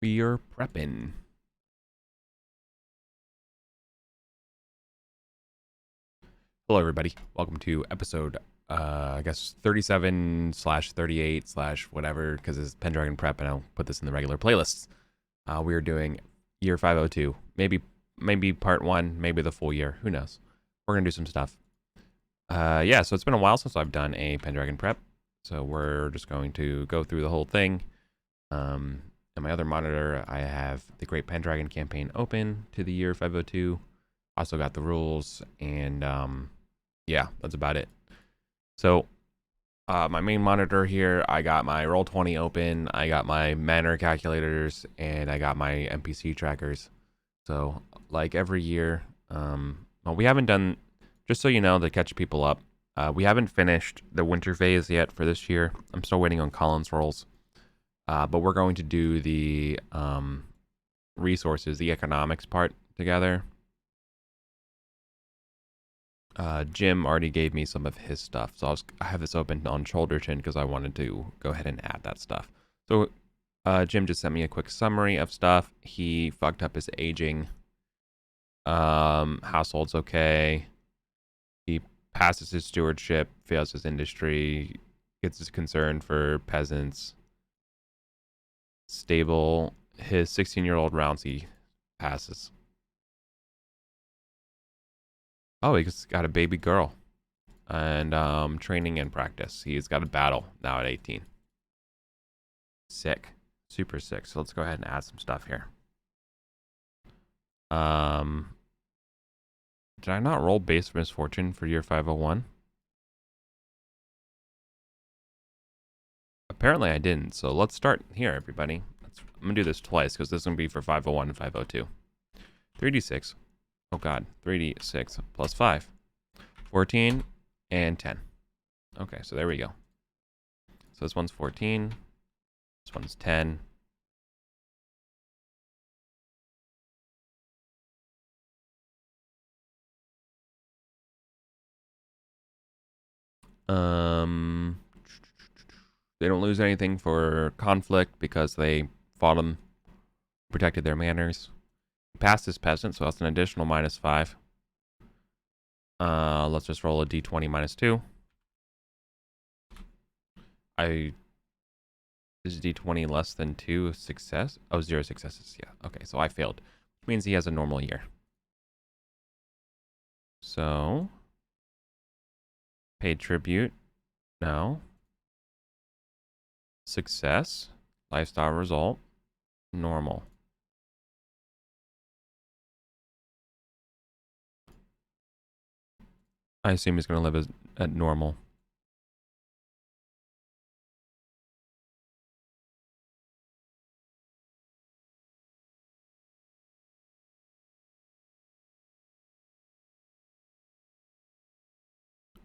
We're prepping. Hello, everybody. Welcome to episode, I guess 37/38/ whatever, because it's Pendragon prep, and I'll put this in the regular playlists. We are doing year 502. Maybe part one, maybe the full year. Who knows? We're gonna do some stuff. Yeah. So it's been a while since I've done a Pendragon prep, so we're just going to go through the whole thing. On my other monitor, I have the Great Pendragon campaign open to the year 502. Also got the rules, and yeah, that's about it. So my main monitor here, I got my Roll20 open, I got my manner calculators, and I got my NPC trackers. So like every year, well, we haven't done, just so you know, to catch people up, we haven't finished the winter phase yet for this year. I'm still waiting on Colin's rolls. But we're going to do the resources, the economics part together. Jim already gave me some of his stuff, so I have this open on Shoulderton because I wanted to go ahead and add that stuff. So Jim just sent me a quick summary of stuff. He fucked up his aging. Household's okay. He passes his stewardship, fails his industry, gets his concern for peasants. Stable. His 16-year-old Rouncy passes. Oh, he's got a baby girl. And training and practice. He's got a battle now at 18. Sick. Super sick. So let's go ahead and add some stuff here. Did I not roll base misfortune for year 501? Apparently I didn't, so let's start here, everybody. I'm going to do this twice, because this is going to be for 501 and 502. 3d6. Oh, God. 3d6 plus 5. 14 and 10. Okay, so there we go. So this one's 14. This one's 10. They don't lose anything for conflict because they fought them, protected their manners. Passed this peasant, so that's an additional -5. Let's just roll a d20 -2. Is d20 less than 2 success? Oh, 0 successes. Yeah. Okay, so I failed, which means he has a normal year. So paid tribute. No. Success. Lifestyle result. Normal. I assume he's going to live at normal.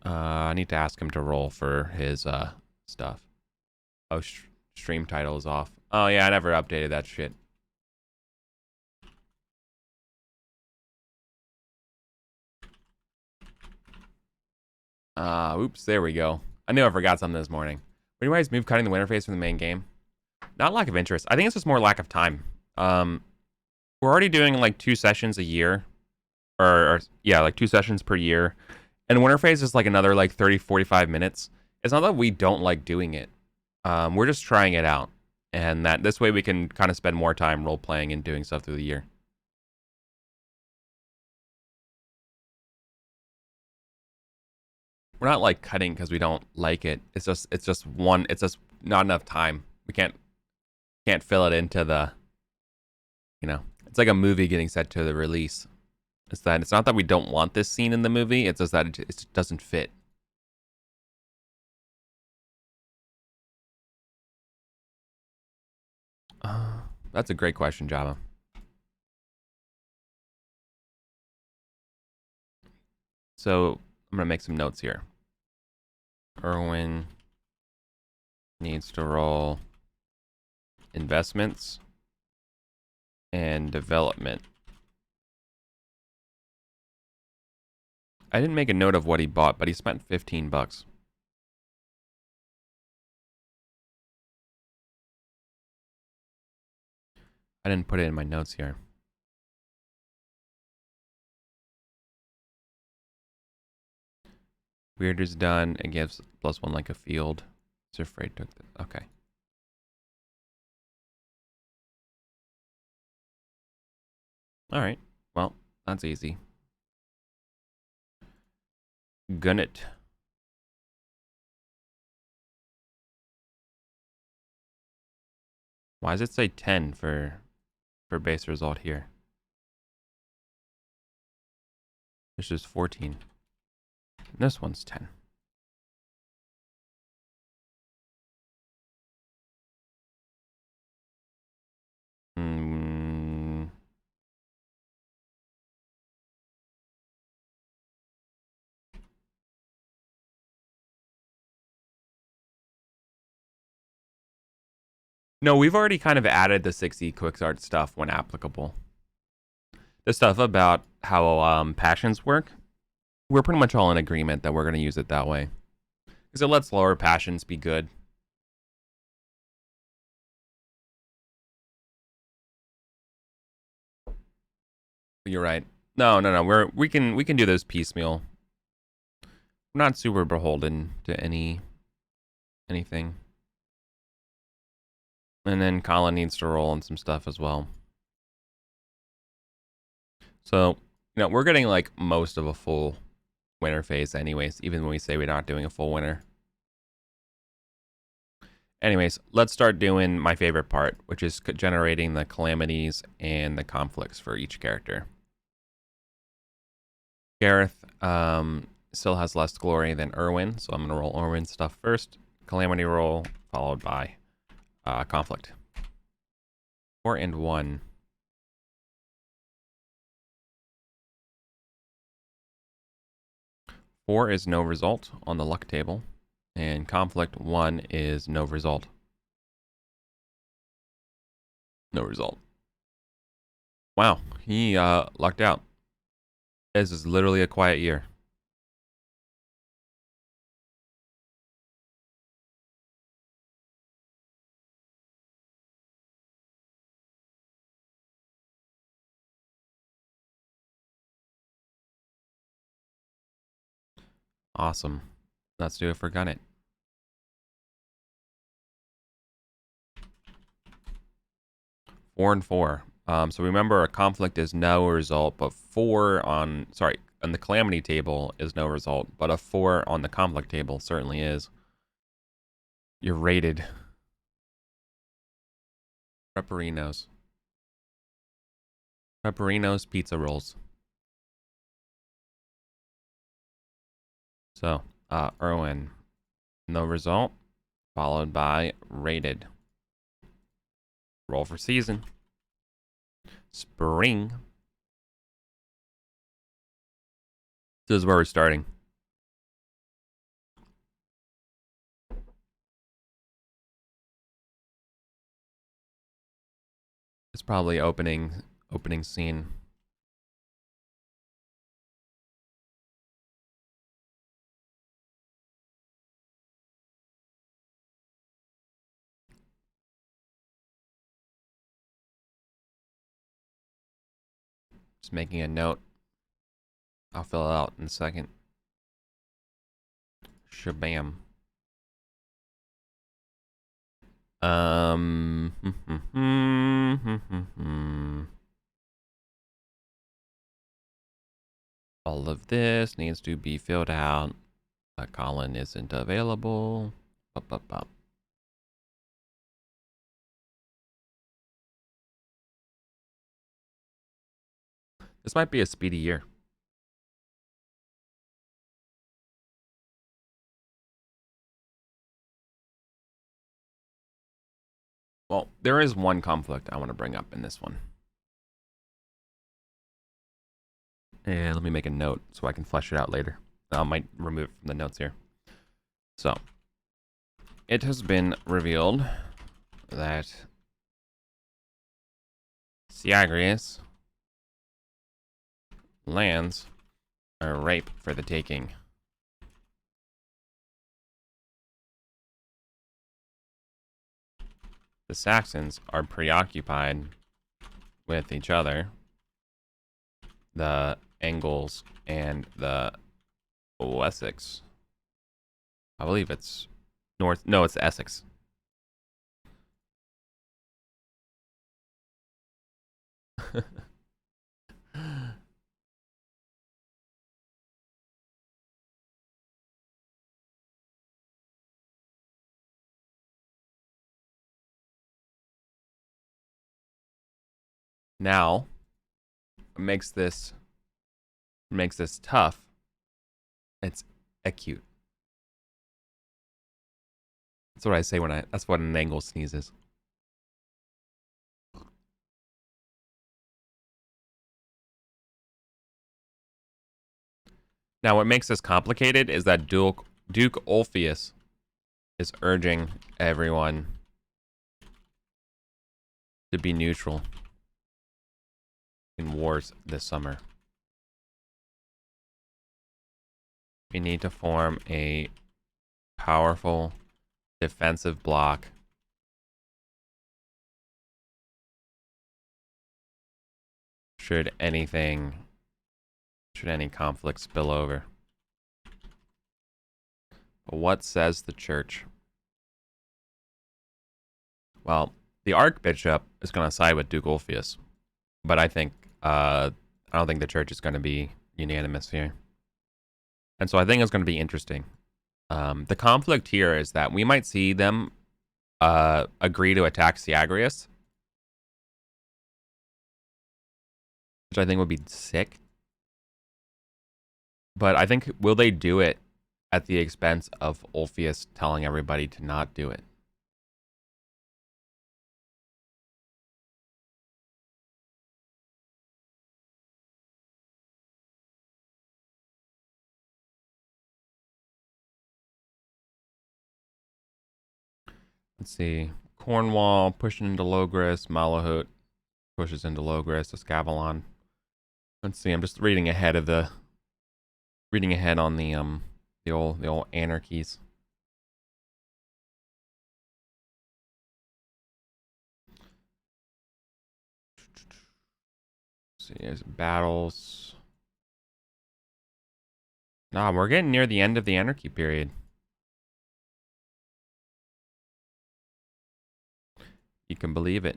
I need to ask him to roll for his stuff. Oh, stream title is off. Oh, yeah, I never updated that shit. Oops, there we go. I knew I forgot something this morning. What do you guys move cutting the winter phase from the main game? Not lack of interest. I think it's just more lack of time. We're already doing like 2 sessions a year. Or yeah, like 2 sessions per year. And winter phase is like another like 30-45 minutes. It's not that we don't like doing it. We're just trying it out. And that this way we can kind of spend more time role playing and doing stuff through the year. We're not like cutting because we don't like it. It's just not enough time. We can't fill it into the, it's like a movie getting set to the release. It's not that we don't want this scene in the movie. It's just that it just doesn't fit. That's a great question, Java. So I'm gonna make some notes here. Erwin needs to roll investments and development. I didn't make a note of what he bought, but he spent $15. didn't put it in my notes here. Weird is done. It gives +1 like a field. Sir Afraid took the... Okay. Alright. Well, that's easy. Gun it. Why does it say 10 for base result here? This is 14. And this one's 10. No, we've already kind of added the 6E quickstart stuff when applicable. The stuff about how passions work, we're pretty much all in agreement that we're going to use it that way. Because it lets lower passions be good. You're right. No. We can do those piecemeal. We're not super beholden to anything. And then Colin needs to roll on some stuff as well. So, you know, we're getting like most of a full winter phase anyways, even when we say we're not doing a full winter. Anyways, let's start doing my favorite part, which is generating the calamities and the conflicts for each character. Gareth still has less glory than Erwin, so I'm going to roll Erwin's stuff first. Calamity roll, followed by conflict. 4 and 1. Four is no result on the luck table, and conflict 1 is no result. No result. Wow, he lucked out. This is literally a quiet year. Awesome. Let's do it for Gun It. Four and 4. So remember, a conflict is no result, but 4 on the calamity table is no result, but a 4 on the conflict table certainly is. You're rated. Pepperinos. Pepperinos pizza rolls. So, Erwin, no result, followed by rated. Roll for season. Spring. This is where we're starting. It's probably opening scene. Just making a note. I'll fill it out in a second. Shabam. All of this needs to be filled out, but Colin isn't available. This might be a speedy year. Well, there is one conflict I want to bring up in this one. And let me make a note so I can flesh it out later. I might remove it from the notes here. So, it has been revealed that Siagrius lands are ripe for the taking. The Saxons are preoccupied with each other, the Angles and the Wessex. I believe it's North. No, it's Essex. Now, what makes this tough. It's acute. That's what I say when that's what an angle sneezes. Now, what makes this complicated is that Duke Ulfius is urging everyone to be neutral in wars this summer. We need to form a powerful defensive block should any conflict spill over. But what says the church? Well, the Archbishop is going to side with Duke Ulfius, but I don't think the church is going to be unanimous here. And so I think it's going to be interesting. The conflict here is that we might see them agree to attack Syagrius, which I think would be sick. But I think, will they do it at the expense of Ulfius telling everybody to not do it? Let's see. Cornwall pushing into Logris. Malahut pushes into Logris. Escavalon. Let's see. I'm just reading ahead on the old anarchies. Let's see. There's battles. Nah, we're getting near the end of the anarchy period. You can believe it.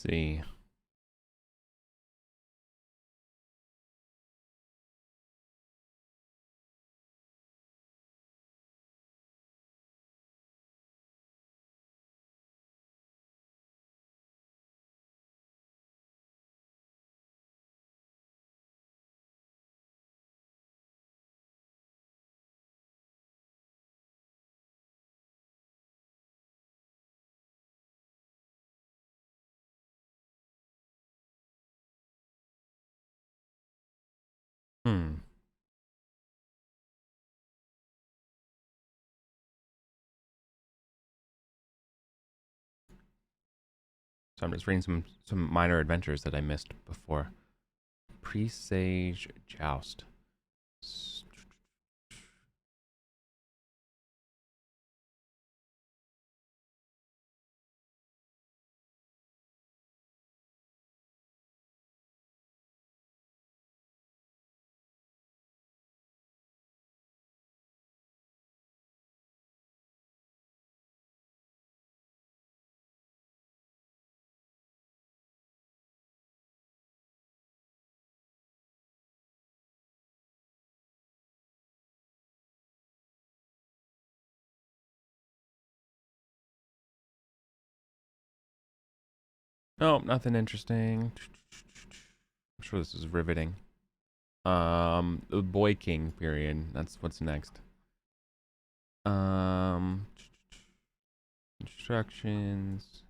Let's see. So I'm just reading some minor adventures that I missed before. Presage Joust. Nope, nothing interesting. I'm sure this is riveting. The Boy King period. That's what's next. Instructions.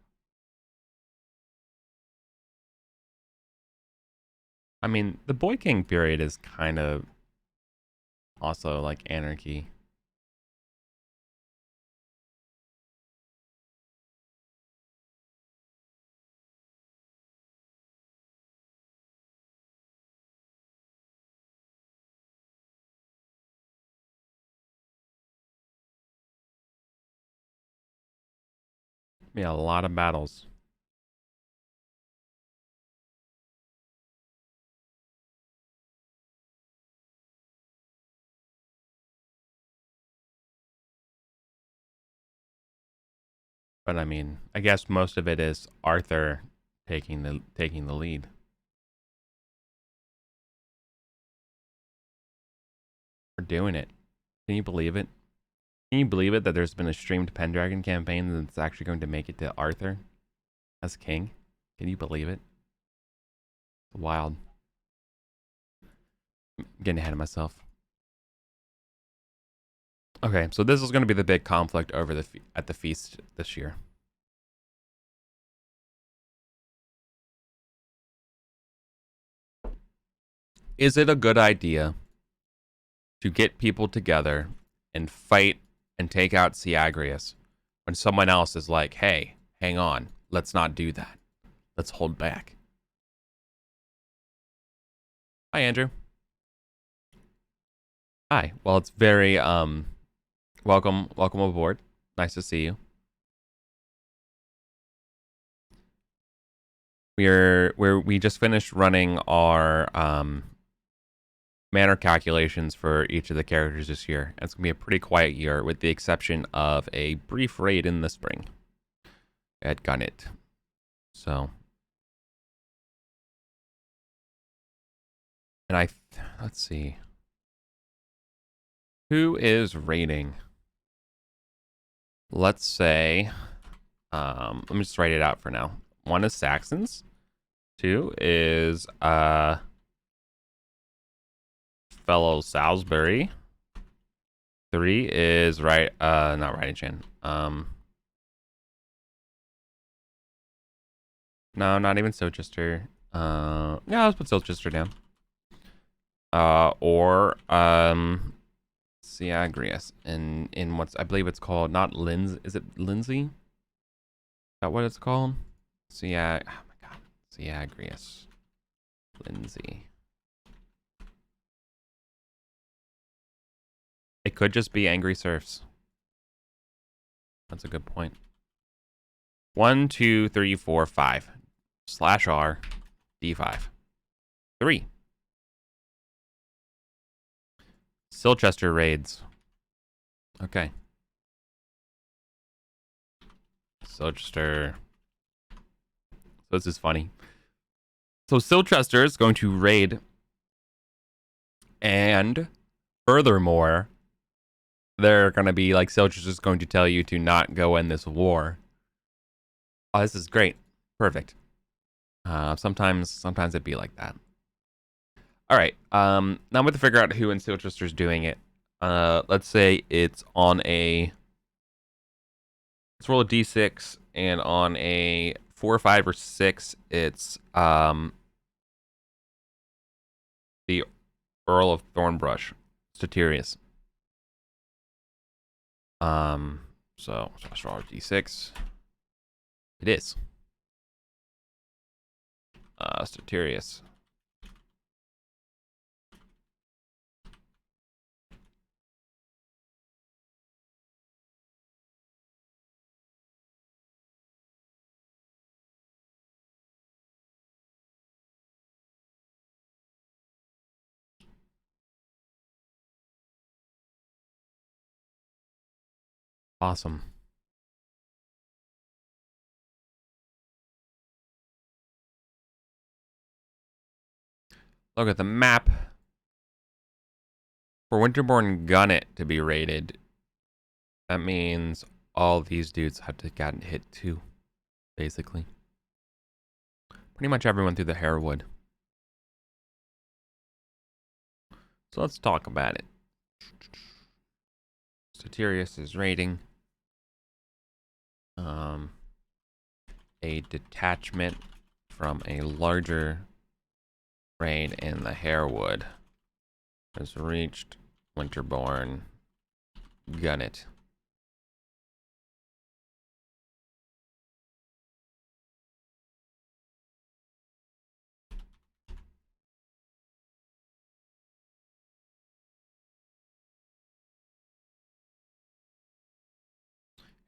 I mean, the Boy King period is kind of also like anarchy. Yeah, a lot of battles. But I mean, I guess most of it is Arthur taking the lead. We're doing it. Can you believe it? Can you believe it that there's been a streamed Pendragon campaign that's actually going to make it to Arthur as king? Can you believe it? It's wild. I'm getting ahead of myself. Okay, so this is going to be the big conflict over at the feast this year. Is it a good idea to get people together and fight and take out Siagrius when someone else is like, hey, hang on, let's not do that. Let's hold back. Hi, Andrew. Hi. Well, it's very welcome aboard. Nice to see you. We just finished running our manner calculations for each of the characters this year. And it's gonna be a pretty quiet year, with the exception of a brief raid in the spring at Gunnet. So, and let's see, who is raiding? Let's say, let me just write it out for now. 1 is Saxons. 2 is fellow Salisbury. 3 is not Writing Chan. No, not even Silchester. Yeah, let's put Silchester down. Or Siagrius in what's, I believe it's called, not Lindsay. Is it Lindsay? Is that what it's called? Oh my god. Siagrius. Lindsay. It could just be Angry Serfs. That's a good point. 1, 2, 3, 4, 5. /R. D5. 3. Silchester raids. Okay. Silchester. So this is funny. So Silchester is going to raid, and furthermore, they're going to be like, Silchester is going to tell you to not go in this war. Oh, this is great. Perfect. Sometimes it'd be like that. All right. Now I'm going to figure out who in Silchester is doing it. Let's say it's on a. Let's roll a d6, and on a 4, 5, or 6, it's the Earl of Thornbrush, Statirius. So let's roll a d6. It is Statirius. Awesome. Look at the map. For Winterborn Gunnet to be raided, that means all these dudes have to gotten hit too, basically. Pretty much everyone through the Harewood. So let's talk about it. Statirius is raiding a detachment from a larger raid in the Harewood. Has reached Winterborn. Gun it.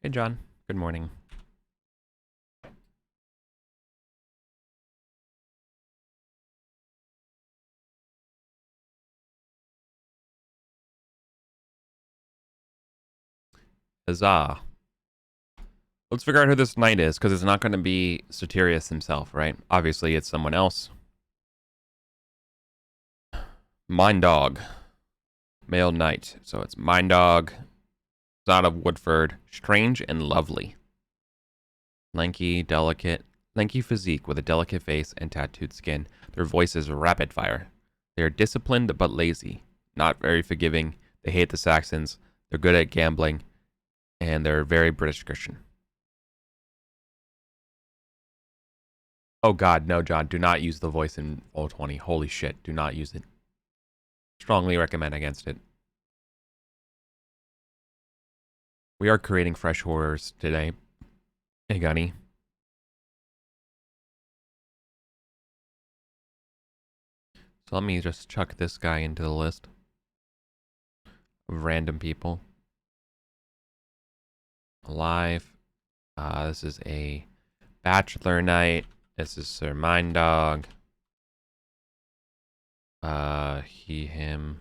Hey, John. Good morning. Huzzah. Let's figure out who this knight is, because it's not going to be Satirius himself, right? Obviously, it's someone else. Mine Dog. Male knight. So it's Mine Dog. Out of Woodford. Strange and lovely. Lanky, delicate. Lanky physique with a delicate face and tattooed skin. Their voice is rapid fire. They are disciplined but lazy. Not very forgiving. They hate the Saxons. They're good at gambling. And they're very British Christian. Oh God, no, John. Do not use the voice in O20. Holy shit. Do not use it. Strongly recommend against it. We are creating fresh horrors today. Hey, Gunny. So let me just chuck this guy into the list of random people. Alive. This is a bachelor knight. This is Sir Mine Dog. He, him.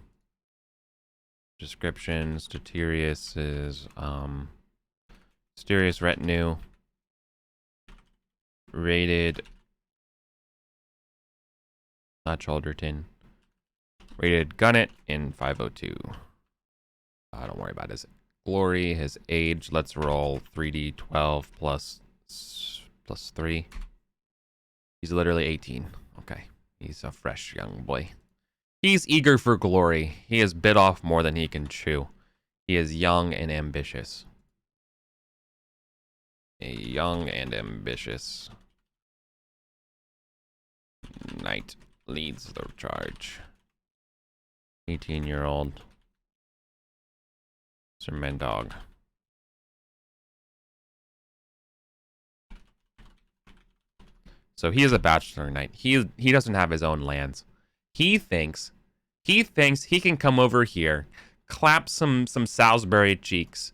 Description. Statirius is, Mysterious Retinue. Rated. Not Chalderton. Rated Gunnet in 502. Don't worry about his glory, his age. Let's roll 3d12 plus 3. He's literally 18. Okay. He's a fresh young boy. He's eager for glory. He has bit off more than he can chew. He is young and ambitious. A young and ambitious knight leads the charge. 18-year-old Sir Mendog. So he is a bachelor knight. He doesn't have his own lands. He thinks he can come over here, clap some Salisbury cheeks,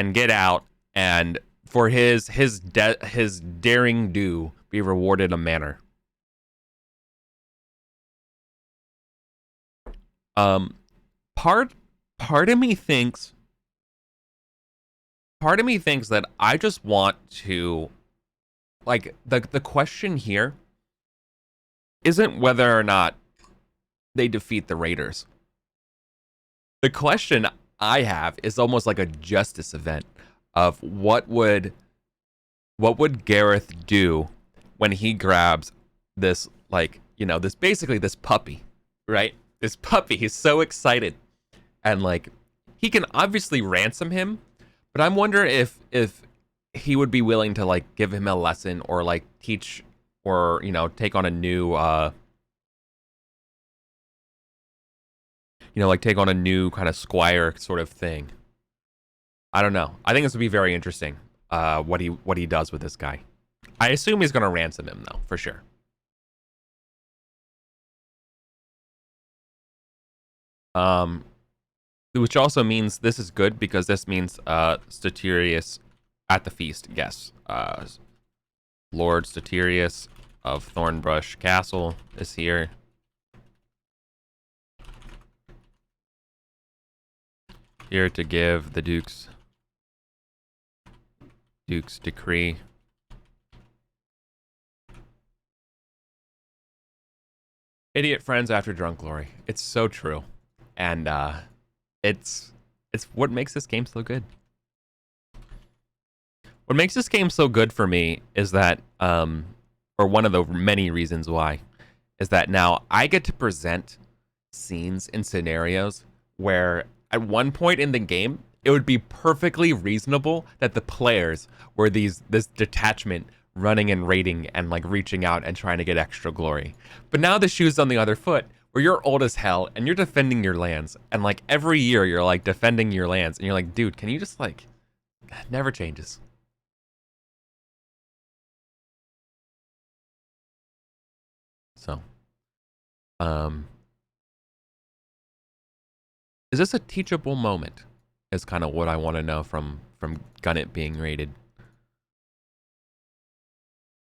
and get out, and for his daring do be rewarded a manor. Part of me thinks that I just want to, like, the question here isn't whether or not they defeat the Raiders. The question I have is almost like a justice event of what would Gareth do when he grabs this, like, you know, this basically this puppy, right? This puppy, he's so excited. And like, he can obviously ransom him, but I'm wondering if he would be willing to like give him a lesson or like teach or, you know, take on a new take on a new kind of squire sort of thing. I don't know. I think this would be very interesting, what he does with this guy. I assume he's gonna ransom him though, for sure. Which also means this is good because this means Statirius at the feast. Yes. Lord Statirius of Thornbrush Castle is here. Here to give the Duke's decree. Idiot friends after drunk glory. It's so true. And it's what makes this game so good. What makes this game so good for me is that, or one of the many reasons why, is that now I get to present scenes and scenarios where at one point in the game, it would be perfectly reasonable that the players were this detachment running and raiding and like reaching out and trying to get extra glory. But now the shoe's on the other foot. where you're old as hell and you're defending your lands, and like every year you're like defending your lands, and you're like, dude, can you just like, never changes. So, is this a teachable moment? Is kind of what I want to know from Gunnet being raided.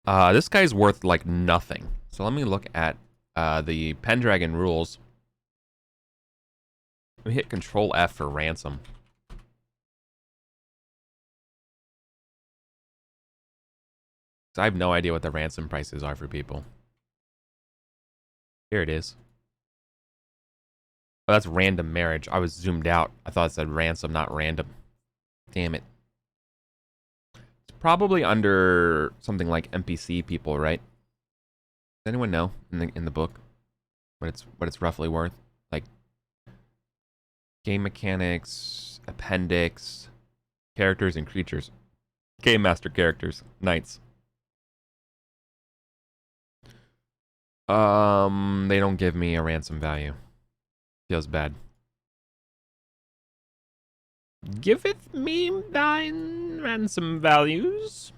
This guy's worth like nothing. So let me look at the Pendragon rules. Let me hit Control F for ransom. I have no idea what the ransom prices are for people. Here it is. Oh, that's random marriage. I was zoomed out. I thought it said ransom, not random. Damn it. It's probably under something like NPC people, right? Does anyone know in the book what it's roughly worth? Like game mechanics, appendix, characters and creatures. Game master characters, knights. They don't give me a ransom value. Feels bad. Giveth me thine ransom values.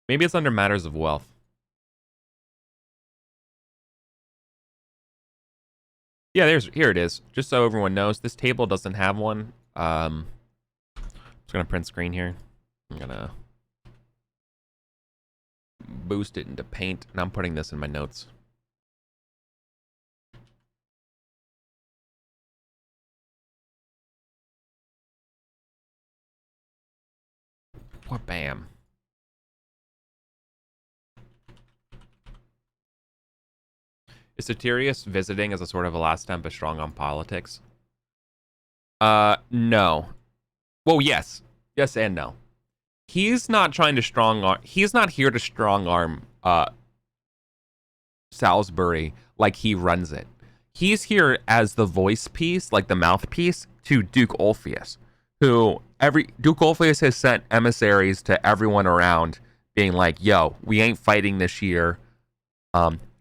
Maybe it's under matters of wealth. Yeah, here it is. Just so everyone knows, this table doesn't have one. I'm just gonna print screen here. I'm gonna boost it into paint, and I'm putting this in my notes. What bam. Is Satirius visiting as a sort of a last temp strong on politics? No. Well, yes. Yes and no. He's not trying to strong arm. He's not here to strong arm Salisbury like he runs it. He's here as the voice piece, like the mouthpiece, to Duke Ulfius, who Duke Ulfius has sent emissaries to everyone around, being like, "Yo, we ain't fighting this year."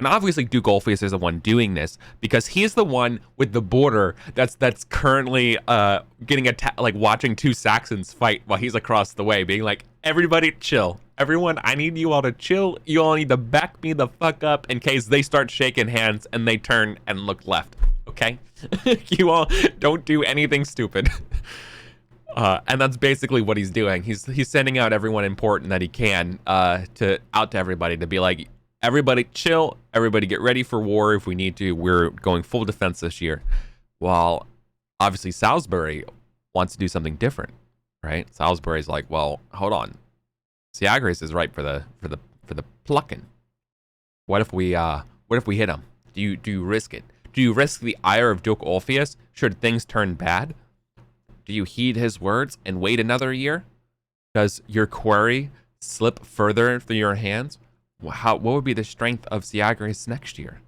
And obviously Duke Ulfius is the one doing this because he's the one with the border that's currently getting attacked, like watching two Saxons fight while he's across the way, being like, everybody chill. Everyone, I need you all to chill. You all need to back me the fuck up in case they start shaking hands and they turn and look left. Okay? You all don't do anything stupid. And that's basically what he's doing. He's sending out everyone important that he can to everybody to be like, everybody chill, everybody get ready for war if we need to. We're going full defense this year. While obviously Salisbury wants to do something different, right? Salisbury's like, well, hold on. Syagris is ripe for the plucking. What if we hit him? Do you risk it? Do you risk the ire of Duke Ulfius should things turn bad? Do you heed his words and wait another year? Does your quarry slip further through your hands? What would be the strength of Syagris next year?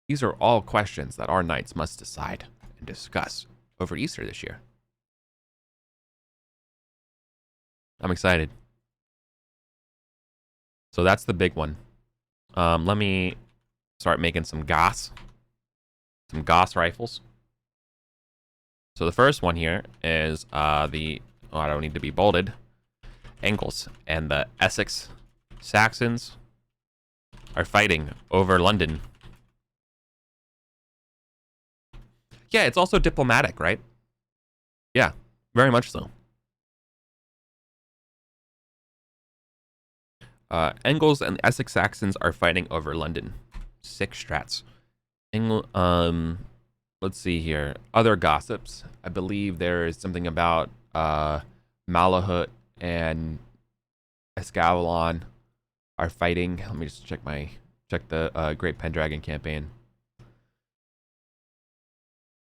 These are all questions that our knights must decide and discuss over Easter this year. I'm excited. So that's the big one. Let me start making some Goss rifles. So the first one here is I don't need to be bolded, Angles, and the Essex Saxons are fighting over London. Yeah, it's also diplomatic, right? Yeah, very much so. Engels and Essex Saxons are fighting over London. 6 strats. Let's see here. Other gossips. I believe there is something about Malahut and Escavalon are fighting. Let me just check the Great Pendragon campaign.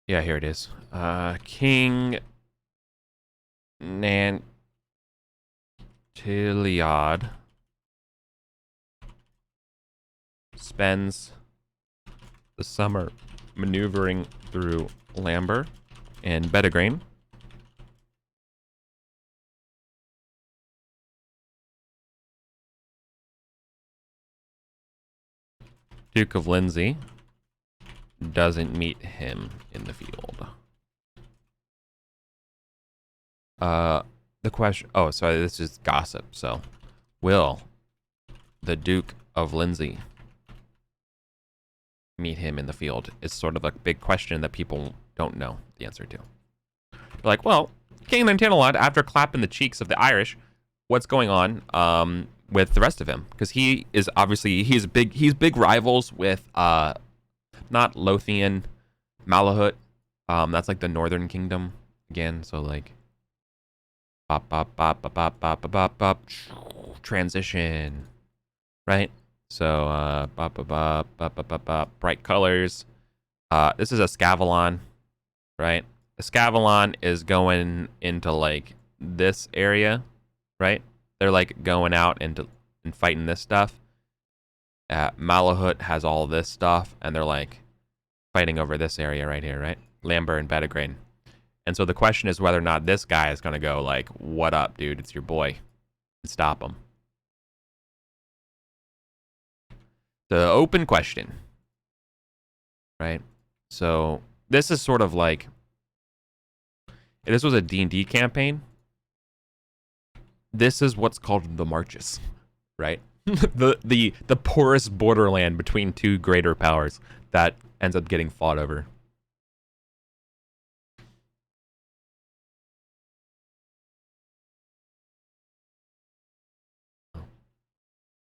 Yeah, here it is. King Nantiliad spends the summer maneuvering through Lambert and Bedegrain. Duke of Lindsay doesn't meet him in the field. The question... Oh, sorry, this is gossip. So, will the Duke of Lindsay meet him in the field? It's sort of a big question that people don't know the answer to. They're like, well, King Lantanalot, after clapping the cheeks of the Irish, what's going on with the rest of him? Because he is obviously... He's big rivals with... not Lothian, Malahut. That's like the Northern Kingdom again. So like, bop bop bop bop bop bop bop bop, transition, right? So bop bop bop bop bop bop bop, bright colors. This is a Scavalon, right? The Scavalon is going into like this area, right? They're like going out and fighting this stuff. Malahut has all this stuff, and they're like fighting over this area right here, right? Lambert and Bedegrain. And so the question is whether or not this guy is going to go like, what up, dude? It's your boy. And stop him. The open question, right? So this is sort of like, if this was a D&D campaign, this is what's called the Marches, right? the porous borderland between two greater powers that ends up getting fought over.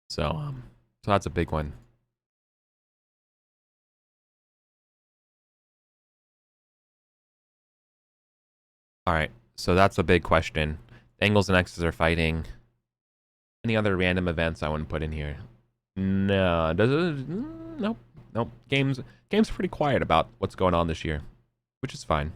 So that's a big one. All right, so that's a big question. Angles and X's are fighting. Any other random events I want to put in here? No, does it? Nope. Nope. Game's pretty quiet about what's going on this year, which is fine.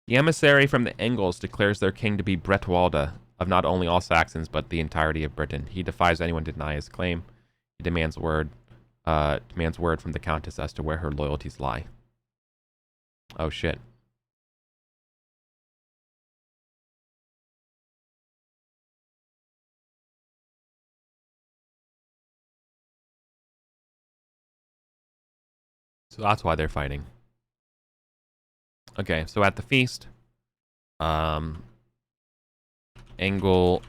The emissary from the Angles declares their king to be Bretwalda, of not only all Saxons but the entirety of Britain. He defies anyone to deny his claim. He demands word from the Countess as to where her loyalties lie. Oh shit. So that's why they're fighting. Okay, so at the feast, Angle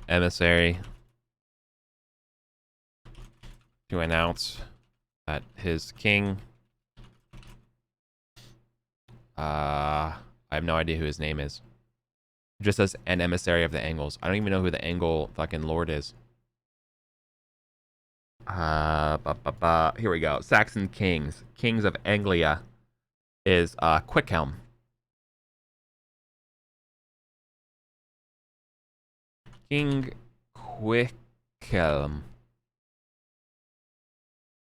emissary to announce that his king, I have no idea who his name is. It just says an emissary of the Angles. I don't even know who the Angle fucking lord is. Here we go. Saxon kings of Anglia is Quickhelm. King Quickhelm.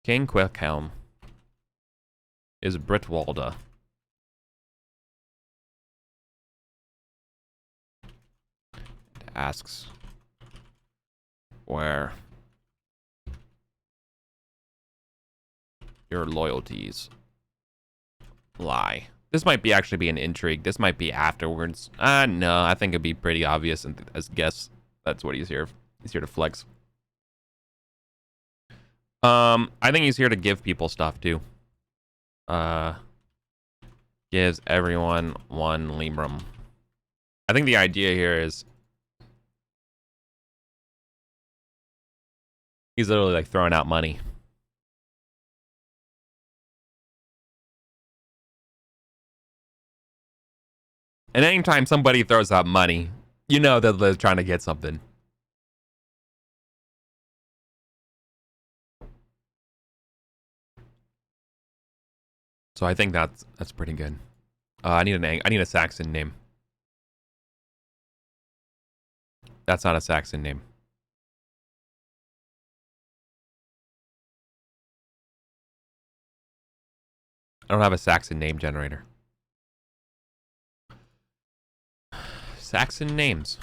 King Quickhelm is Britwalda. Asks where your loyalties lie. This might be actually be an intrigue. This might be afterwards. No, I think it'd be pretty obvious and as guess that's what he's here. He's here to flex. I think he's here to give people stuff too. Gives everyone 1 librum. I think the idea here is he's literally like throwing out money. And anytime somebody throws out money, you know that they're trying to get something. So I think that's pretty good. I need a Saxon name. That's not a Saxon name. I don't have a Saxon name generator. Saxon names.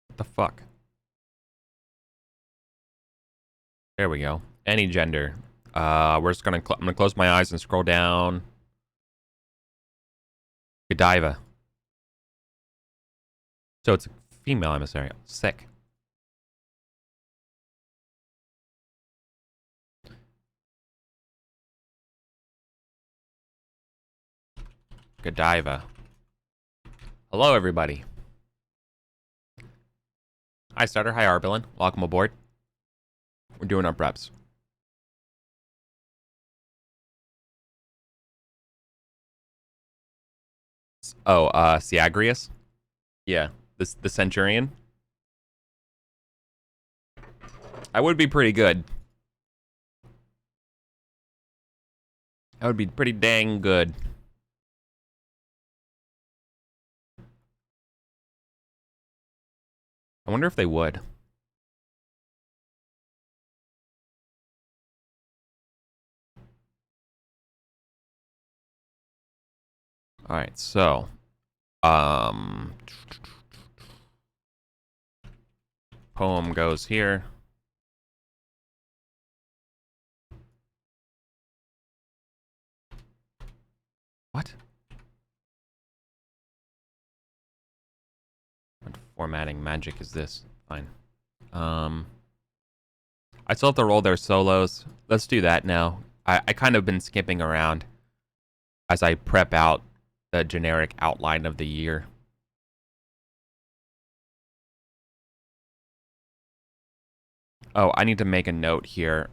What the fuck? There we go. Any gender. We're just I'm gonna close my eyes and scroll down. Godiva. So it's a female emissary. Sick. Godiva. Hello, everybody. Hi, Starter. Hi, Arbilin. Welcome aboard. We're doing our preps. Oh, Siagrius? Yeah, the Centurion. I would be pretty good. That would be pretty dang good. I wonder if they would. All right, so poem goes here. What? What formatting magic is this? Fine. I still have to roll their solos. Let's do that now. I kind of been skipping around as I prep out the generic outline of the year. Oh, I need to make a note here.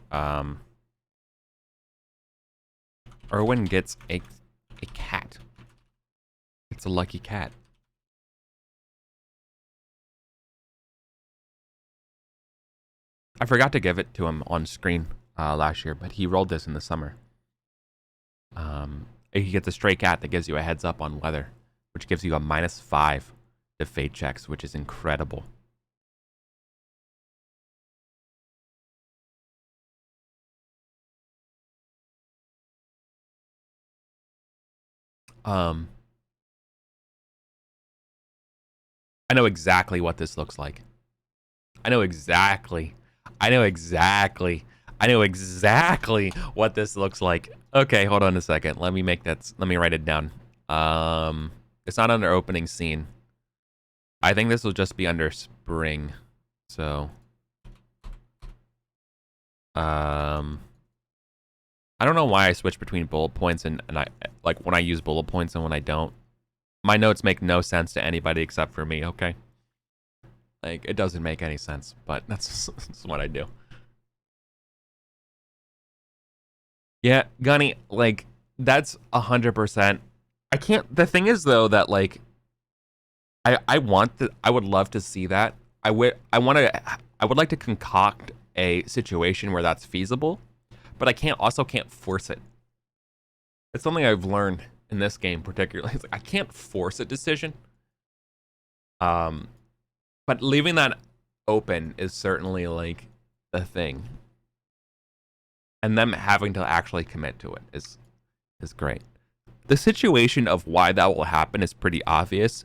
Erwin gets a cat. It's a lucky cat. I forgot to give it to him on screen last year, but he rolled this in the summer. He gets a stray cat that gives you a heads up on weather, which gives you a -5 to fate checks, which is incredible. I know exactly what this looks like. I know exactly what this looks like. Okay, hold on a second. Let me write it down. It's not under opening scene. I think this will just be under spring. So, I don't know why I switch between bullet points and I like when I use bullet points and when I don't. My notes make no sense to anybody except for me, okay? Like, it doesn't make any sense, but that's what I do. Yeah, Gunny, like, that's 100%. I can't, the thing is, though, that, like, I would love to see that. I would like to concoct a situation where that's feasible, but I can't force it. It's something I've learned in this game particularly. It's like, I can't force a decision. But leaving that open is certainly like the thing. And them having to actually commit to it is great. The situation of why that will happen is pretty obvious.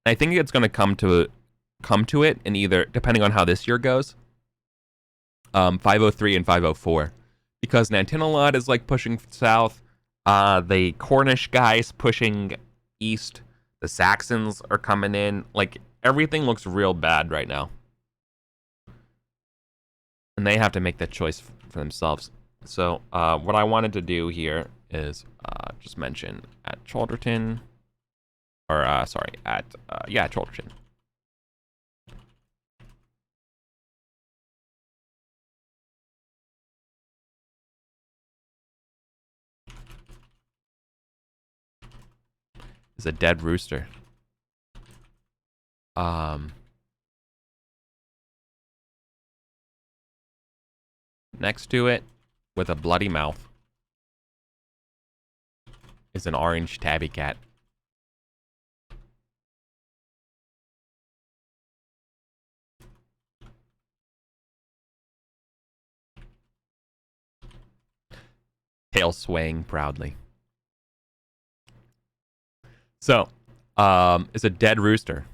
I think it's going to come to it in either, depending on how this year goes, 503 and 504. Because Nantinalod is like pushing south. The Cornish guys pushing east. The Saxons are coming in. Like, everything looks real bad right now. And they have to make that choice for themselves. So, what I wanted to do here is just mention at Chalderton. Or, sorry, at Chalderton. Is a dead rooster. Next to it, with a bloody mouth, is an orange tabby cat. Tail swaying proudly. So, it's a dead rooster.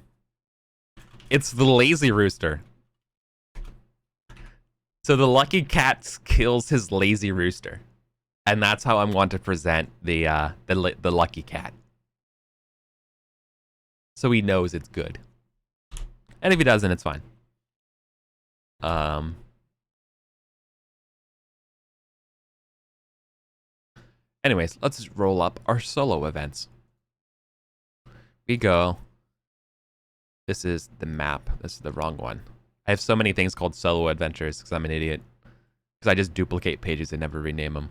It's the lazy rooster. So the lucky cat kills his lazy rooster. And that's how I'm going to present the lucky cat. So he knows it's good. And if he doesn't, it's fine. Anyways, let's just roll up our solo events. We go. This is the map. This is the wrong one. I have so many things called solo adventures because I'm an idiot. Because I just duplicate pages and never rename them.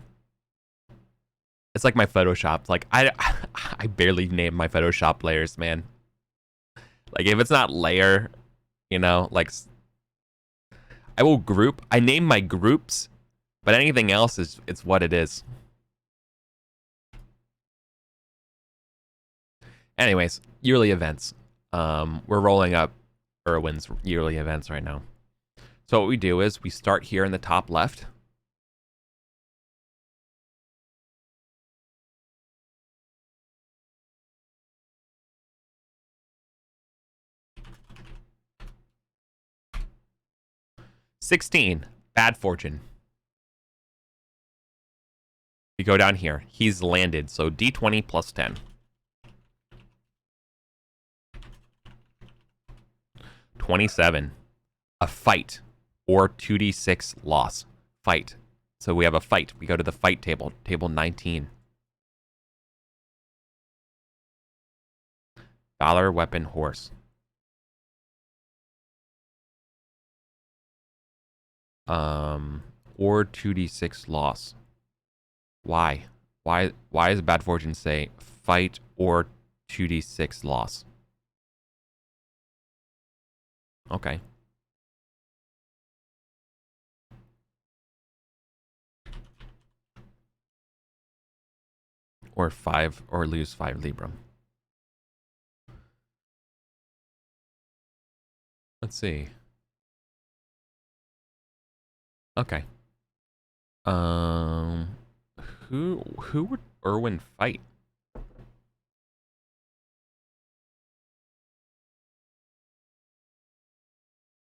It's like my Photoshop. Like I barely name my Photoshop layers, man. Like if it's not layer, you know, like I will group. I name my groups, but anything else is it's what it is. Anyways, yearly events. We're rolling up Irwin's yearly events right now. So what we do is we start here in the top left. $16, bad fortune. We go down here. He's landed, so D20 plus 10. 27, a fight, or 2d6 loss. Fight. So we have a fight. We go to the fight table, table 19. Valor, weapon, horse. Or 2d6 loss. Why? Why does bad fortune say fight or 2d6 loss? Okay. Or 5, or lose 5 Libram. Let's see. Okay. Who would Irwin fight?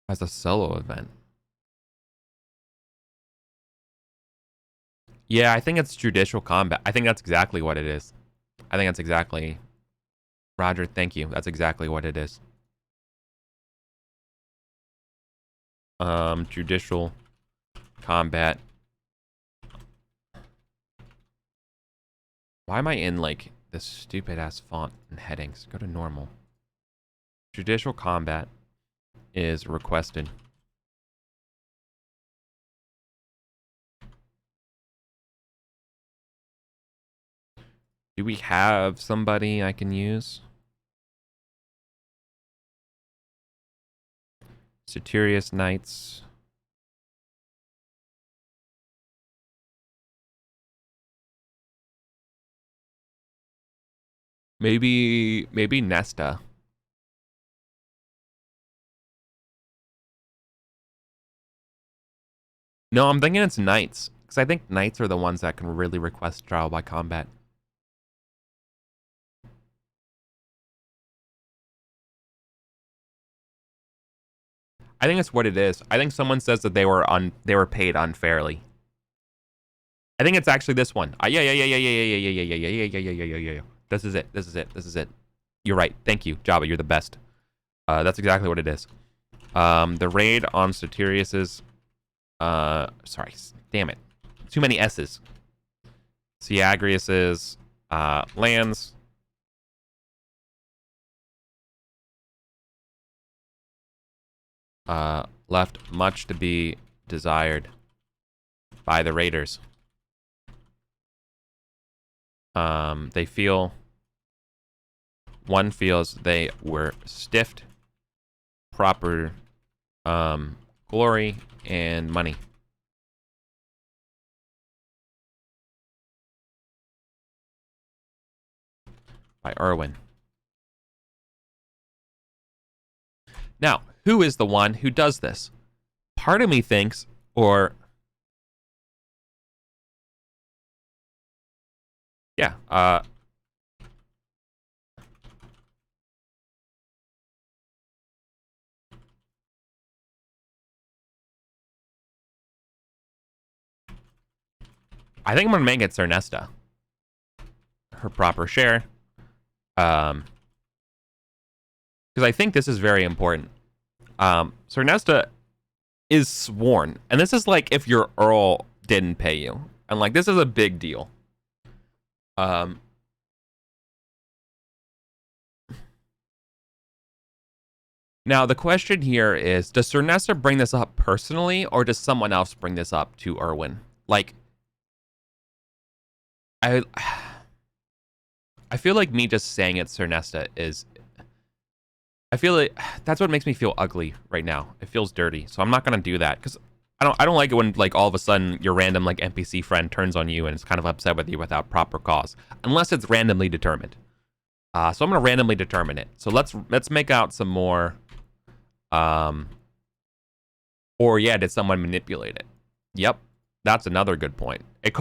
As a solo event. Yeah, I think it's judicial combat. I think that's exactly what it is. I think that's exactly... Roger, thank you. That's exactly what it is. Judicial combat. Why am I in, like, this stupid-ass font and headings? Go to normal. Judicial combat is requested. Do we have somebody I can use? Satirius Knights. Maybe Nesta. No, I'm thinking it's Knights. Because I think Knights are the ones that can really request trial by combat. I think it's what it is. I think someone says that they were paid unfairly. I think it's actually this one. Yeah. This is it. You're right. Thank you, Java. You're the best. That's exactly what it is. The raid on Satirius's... sorry. Damn it. Too many S's. Siagrius's lands. Left much to be desired by the raiders. They feel... One feels they were stiffed, proper glory, and money. By Irwin. Now, who is the one who does this? Part of me thinks, or... Yeah, I think I'm gonna make it Cernesta. Her proper share. Because I think this is very important. Cernesta is sworn, and this is like if your Earl didn't pay you, and like this is a big deal. Now the question here is, does Cernesta bring this up personally, or does someone else bring this up to Erwin? Like, I feel like me just saying it's Cernesta is, I feel like that's what makes me feel ugly right now. It feels dirty, so I'm not gonna do that because I don't like it when like all of a sudden your random like NPC friend turns on you and is kind of upset with you without proper cause, unless it's randomly determined. So I'm gonna randomly determine it. So let's make out some more. Or yeah, did someone manipulate it? Yep, that's another good point. If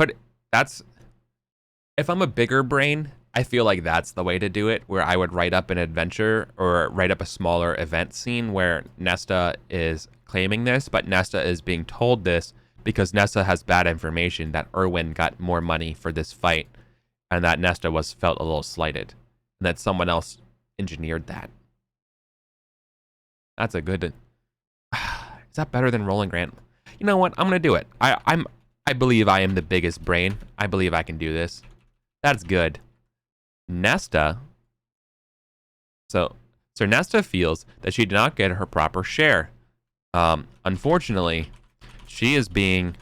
I'm a bigger brain, I feel like that's the way to do it, where I would write up an adventure or write up a smaller event scene where Nesta is claiming this, but Nesta is being told this because Nesta has bad information that Erwin got more money for this fight and that Nesta felt a little slighted and that someone else engineered that. That's a good... Is that better than rolling Grant? You know what? I'm gonna do it. I believe I am the biggest brain. I believe I can do this. That's good. Nesta. So Nesta feels that she did not get her proper share. Unfortunately, she is being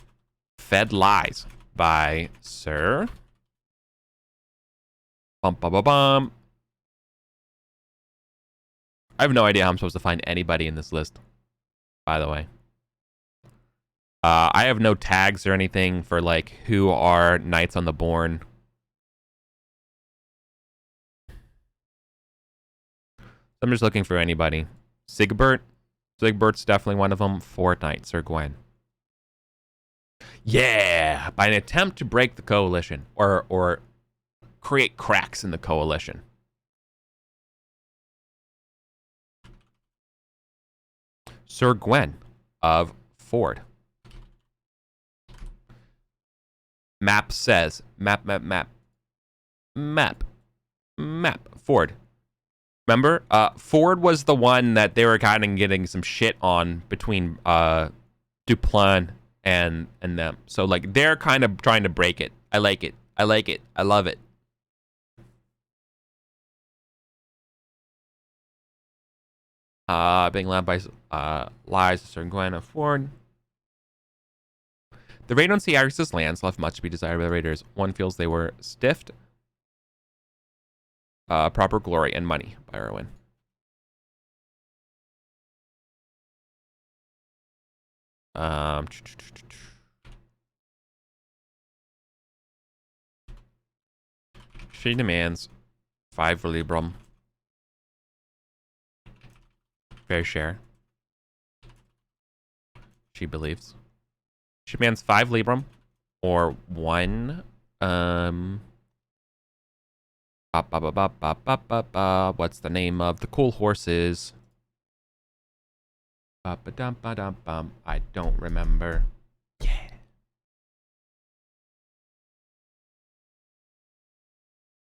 fed lies by Sir. Bum bum bum bum. I have no idea how I'm supposed to find anybody in this list, by the way. I have no tags or anything for like who are Knights on the Bourne. I'm just looking for anybody. Sigbert. Sigbert's definitely one of them. 4 Knights, Sir Gwen. Yeah! By an attempt to break the coalition. Or create cracks in the coalition. Sir Gwen of Ford. Map says. Map. Ford. Remember? Ford was the one that they were kind of getting some shit on between Duplan and them. So like they're kind of trying to break it. I like it. I love it. Being led by lies, Sir Gwen of Ford. The raid on Ciaris's lands left much to be desired by the raiders. One feels they were stiffed. Proper glory and money by Erwin. She demands 5 Librum. Fair share. She believes. She demands 5 Librum or 1 what's the name of the cool horses? I don't remember. Yeah.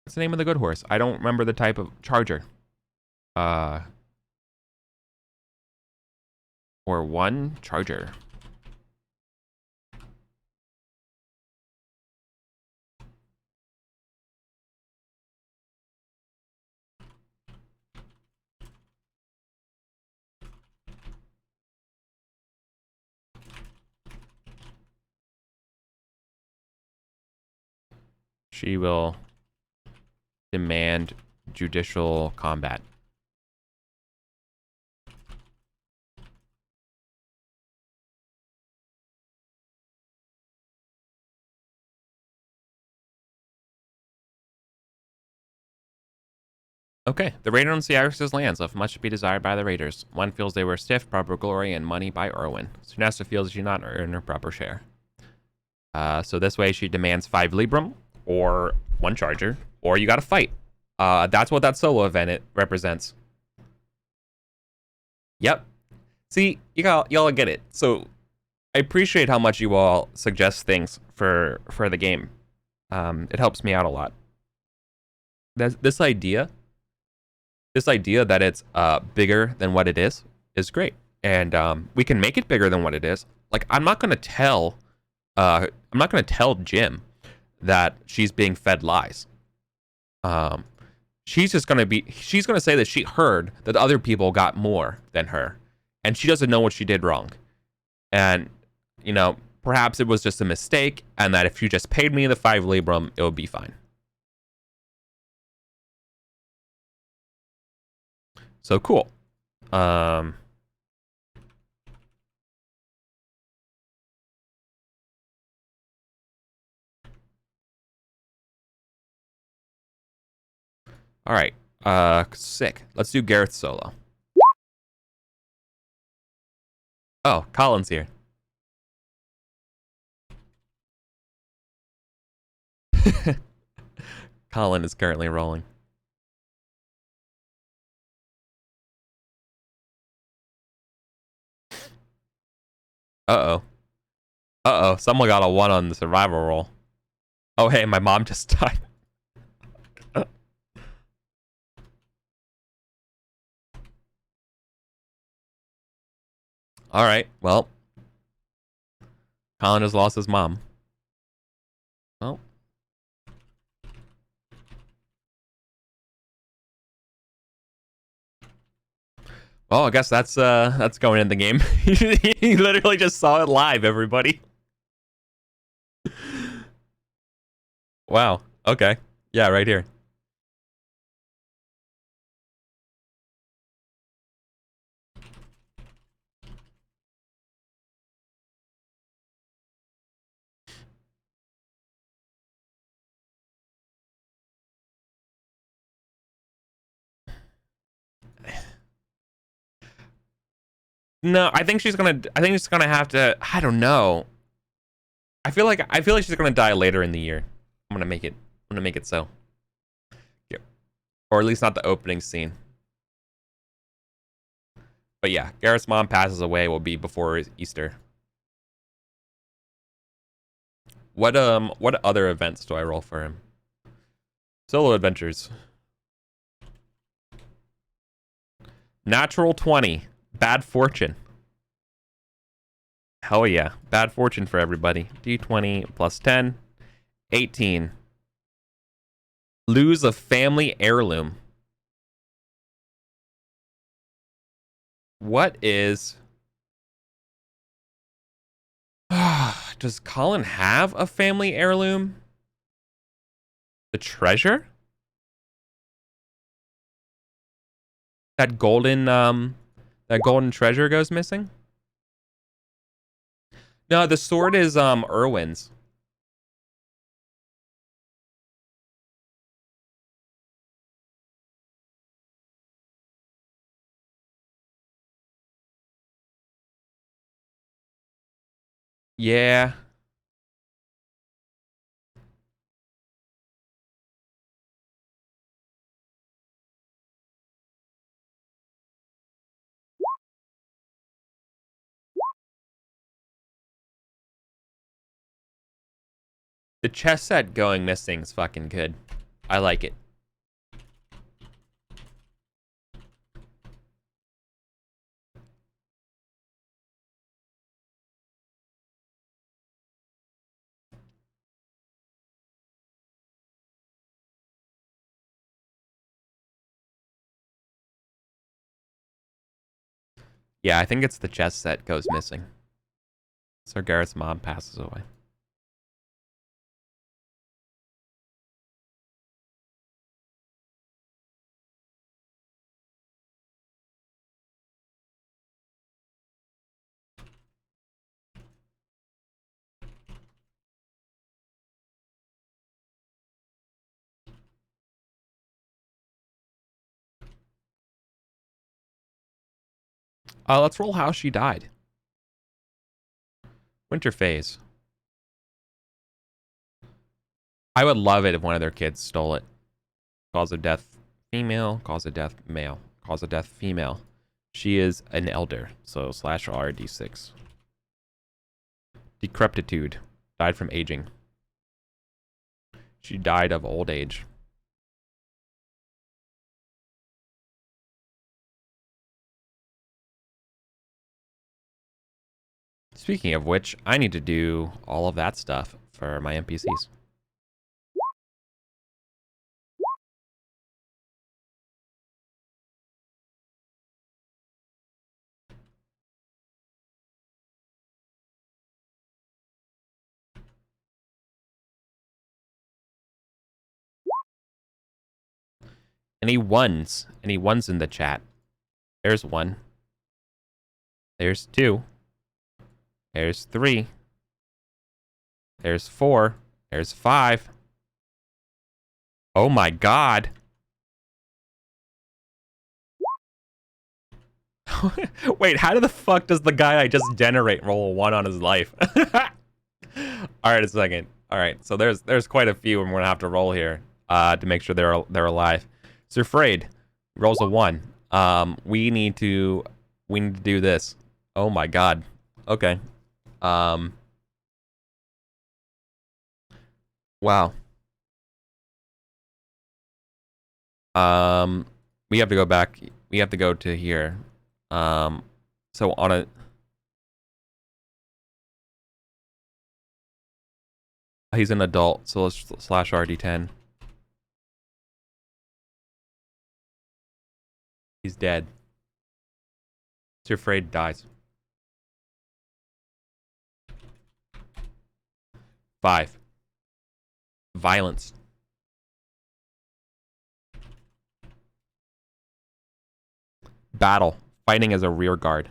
What's the name of the good horse? I don't remember the type of charger. Or 1 charger. She will demand judicial combat. Okay, the raider on Ciaris's lands left much to be desired by the raiders. One feels they were stiff, proper glory, and money by Erwin. Cernesta feels she not earned her proper share. So this way she demands 5 Librum, or 1 charger, or you gotta fight. That's what that solo event it represents. Yep. See, y'all get it. So I appreciate how much you all suggest things for the game. It helps me out a lot. This idea that it's bigger than what it is great, and we can make it bigger than what it is. Like, I'm not gonna tell Jim that she's being fed lies. She's gonna say that she heard that other people got more than her, and she doesn't know what she did wrong. And, you know, perhaps it was just a mistake, and that if you just paid me the 5 librum, it would be fine. So cool. All right. Sick. Let's do Gareth solo. Oh, Colin's here. Colin is currently rolling. Uh-oh. Uh-oh. Someone got a 1 on the survival roll. Oh, hey, my mom just died. All right. Well, Colin has lost his mom. Oh. Well, I guess that's going in the game. He literally just saw it live, everybody. Wow. Okay. Yeah, right here. No, I think she's gonna have to. I don't know. I feel like she's gonna die later in the year. I'm gonna make it so. Yep. Or at least not the opening scene. But yeah, Gareth's mom passes away will be before Easter. What other events do I roll for him? Solo adventures. Natural 20. Bad fortune. Hell yeah. Bad fortune for everybody. D20 plus 10. 18. Lose a family heirloom. What is... Does Colin have a family heirloom? The treasure? That golden treasure goes missing? No, the sword is Erwin's. Yeah. The chess set going missing is fucking good. I like it. Yeah, I think it's the chess set goes missing. So Gareth's mom passes away. Let's roll how she died. Winter phase. I would love it if one of their kids stole it. Cause of death, female. Cause of death, male. Cause of death, female. She is an elder, so /RD6. Decrepitude. Died from aging. She died of old age. Speaking of which, I need to do all of that stuff for my NPCs. Any ones? Any ones in the chat? There's one. There's two. There's three. There's four. There's five. Oh my god. Wait, how the fuck does the guy I just generate roll a 1 on his life? Alright, a second. Alright, so there's quite a few and we're gonna have to roll here to make sure they're alive. Sir Frayed rolls a 1. We need to do this. Oh my god. Okay. Wow. We have to go back. We have to go to here. So on a... He's an adult, so let's slash RD10. He's dead. Sir Afraid dies. 5. Violence. Battle. Fighting as a rear guard.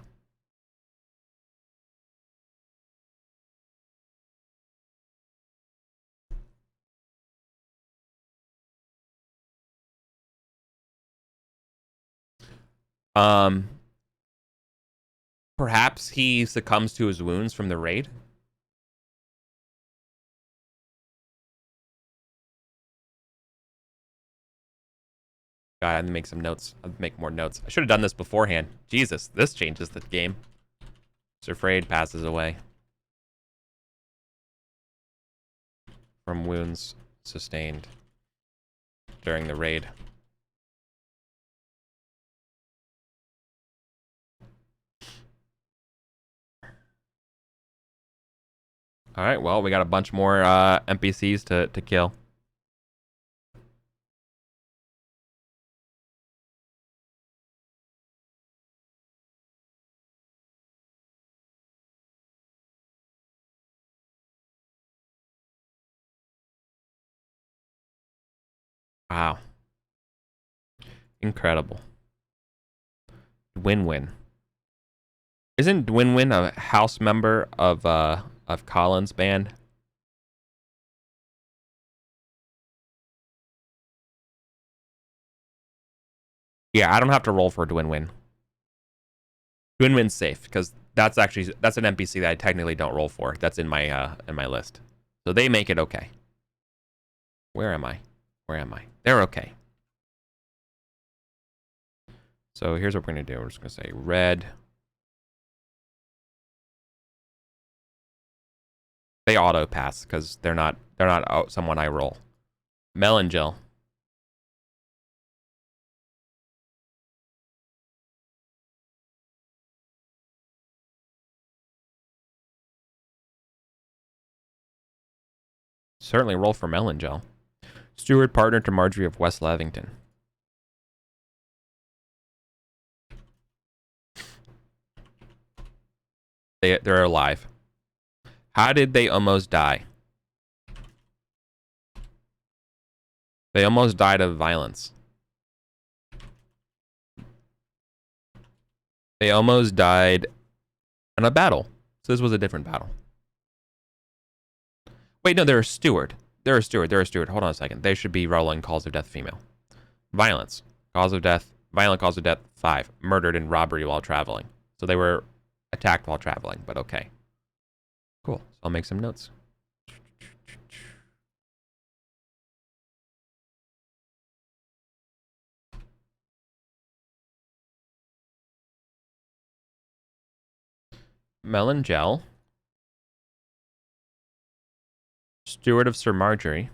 Perhaps he succumbs to his wounds from the raid. God, I have to make some notes. I have to make more notes. I should have done this beforehand. Jesus, this changes the game. Sir Afraid passes away from wounds sustained during the raid. All right, well, we got a bunch more NPCs to kill. Wow. Incredible. Dwinwin. Isn't Dwinwin a house member of Colin's band? Yeah, I don't have to roll for Dwinwin. Dwinwin's safe because that's an NPC that I technically don't roll for. That's in my list. So they make it okay. Where am I? Where am I? They're okay. So here's what we're gonna do. We're just gonna say red. They auto pass because they're not someone I roll. Melangel. Certainly roll for Melangel. Steward partner to Marjorie of West Levington. They're alive. How did they almost die? They almost died of violence. They almost died in a battle. So this was a different battle. Wait, no, they're a steward. They're a steward. Hold on a second. They should be rolling cause of death female. Violence. Cause of death. Violent cause of death 5. Murdered in robbery while traveling. So they were attacked while traveling, but okay. Cool. So I'll make some notes. Melangel Steward of Sir Marjorie.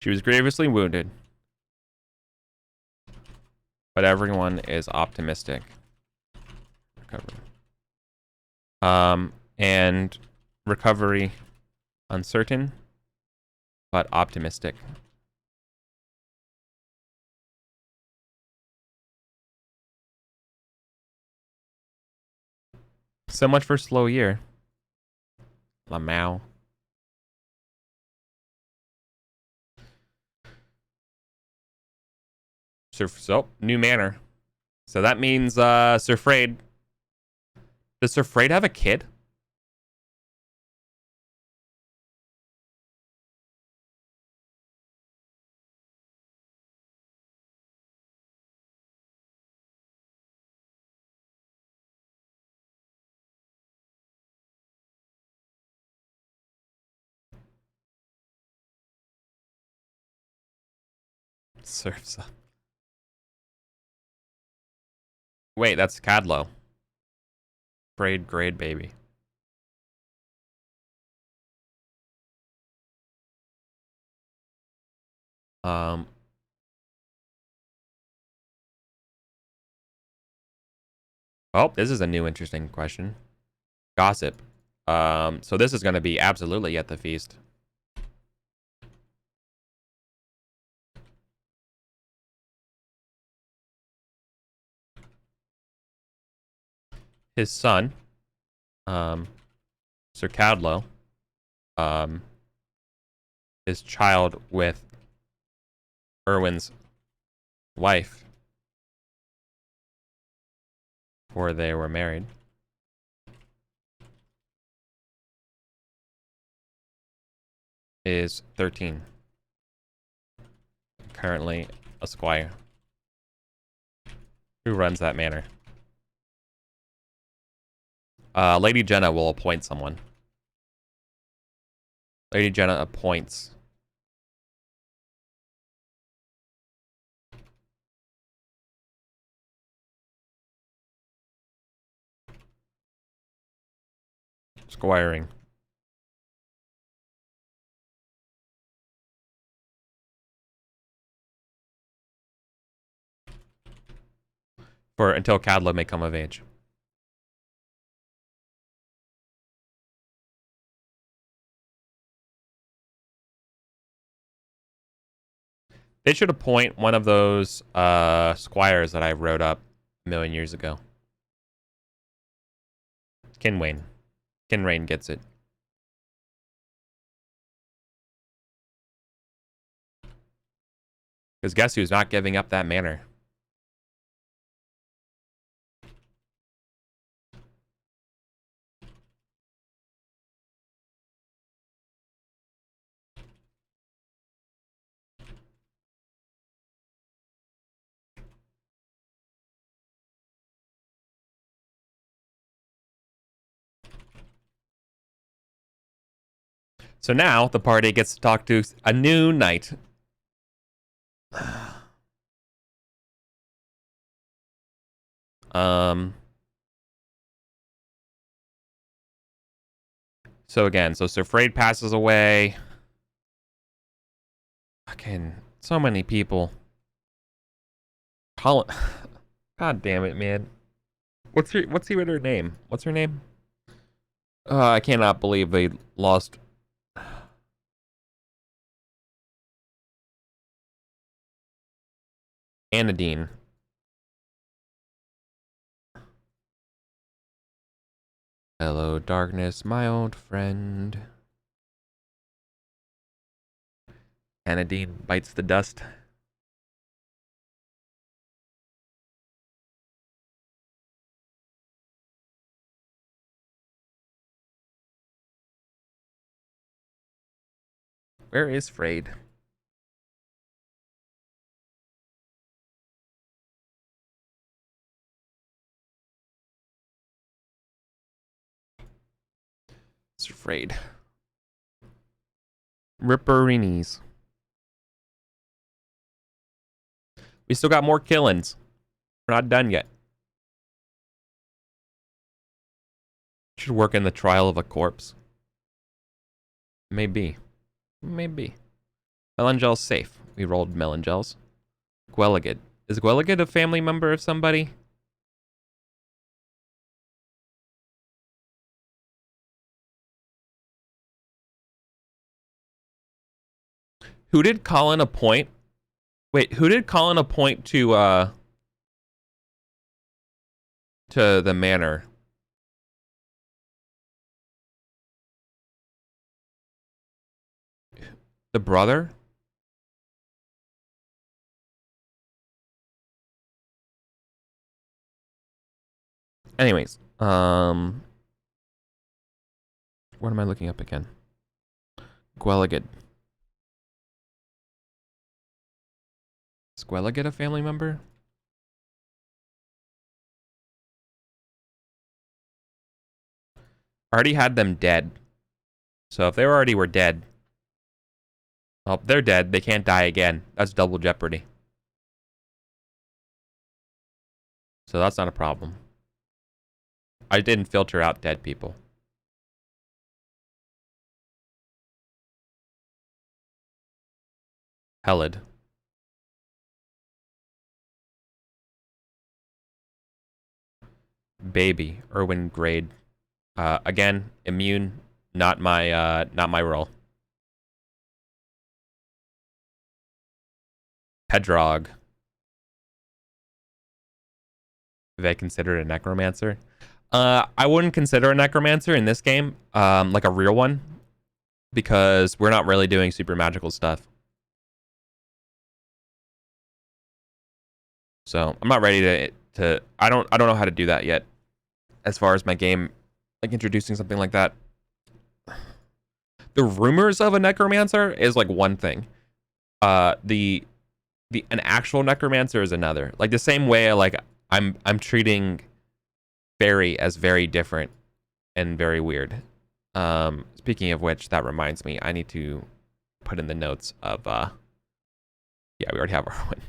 She was grievously wounded, but everyone is optimistic. Recovery. And recovery uncertain, but optimistic. So much for slow year. Lamau. So, new manor. So that means Sir Frayed. Does Sir Frayed have a kid? Surfs up. Wait, that's Cadlow. Frayed grade baby. Oh, this is a new interesting question. Gossip. So this is going to be absolutely at the feast. His son, Sir Cadlow, his child with Erwin's wife, before they were married, is 13. Currently a squire. Who runs that manor? Lady Jenna will appoint someone. Lady Jenna appoints. Squiring. For until Cadlow may come of age. They should appoint one of those squires that I wrote up a million years ago. Kinwain. Kinrain gets it. Because guess who's not giving up that manor? So now the party gets to talk to a new knight. So again, so Sir Frayed passes away. Fucking so many people. Colin. God damn it, man. What's her name? What's her name? I cannot believe they lost. Anadine. Hello, darkness, my old friend. Anadine bites the dust. Where is Frayed? It's afraid. Ripperinis. We still got more killings. We're not done yet. Should work in the trial of a corpse. Maybe. Maybe. Melangel's safe. We rolled Melangel's. Gwelligid. Is Gwelligid a family member of somebody? Who did Colin appoint? Wait, who did Colin appoint to the manor? The brother? Anyways, what am I looking up again? Gwelligid. Is Gwelligid a family member? I already had them dead. So if they already were dead, well, they're dead. They can't die again. That's double jeopardy. So that's not a problem. I didn't filter out dead people. Helid. Baby. Irwin grade. Again, immune. Not my role. Pedrog. If I consider it a necromancer. I wouldn't consider a necromancer in this game, like a real one, because we're not really doing super magical stuff. So I'm not ready to I don't know how to do that yet. As far as my game, like introducing something like that. The rumors of a necromancer is like one thing. An actual necromancer is another. Like the same way, like I'm treating fairy as very different and very weird. Speaking of which, that reminds me, I need to put in the notes of yeah, we already have our one.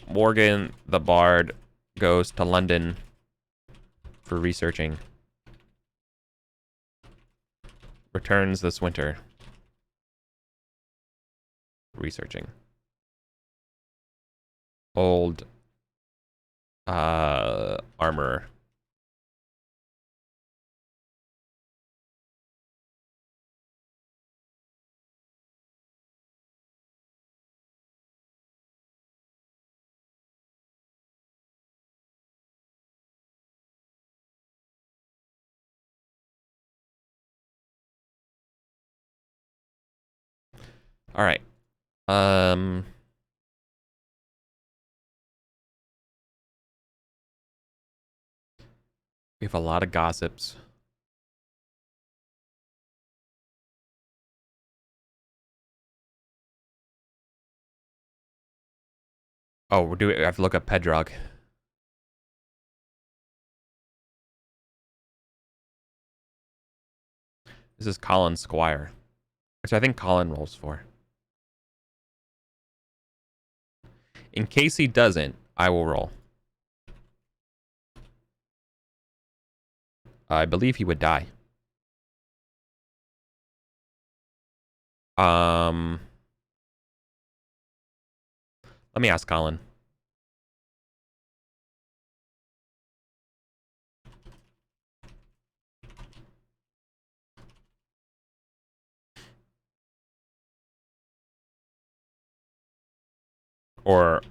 Morgan the Bard goes to London for researching. Returns this winter. Researching. Old armor. All right. We have a lot of gossips. Oh, I have to look up Pedrog. This is Colin Squire, which I think Colin rolls for. In case he doesn't, I will roll. I believe he would die. Let me ask Colin. Or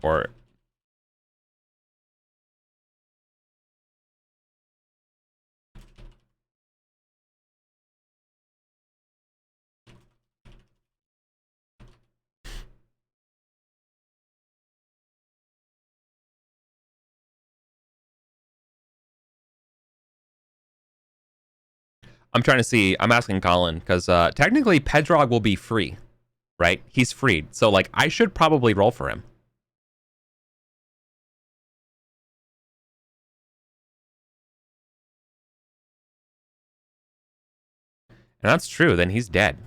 I'm trying to see. I'm asking Colin because technically Pedrog will be free, right? He's freed, so like I should probably roll for him. And that's true, then he's dead.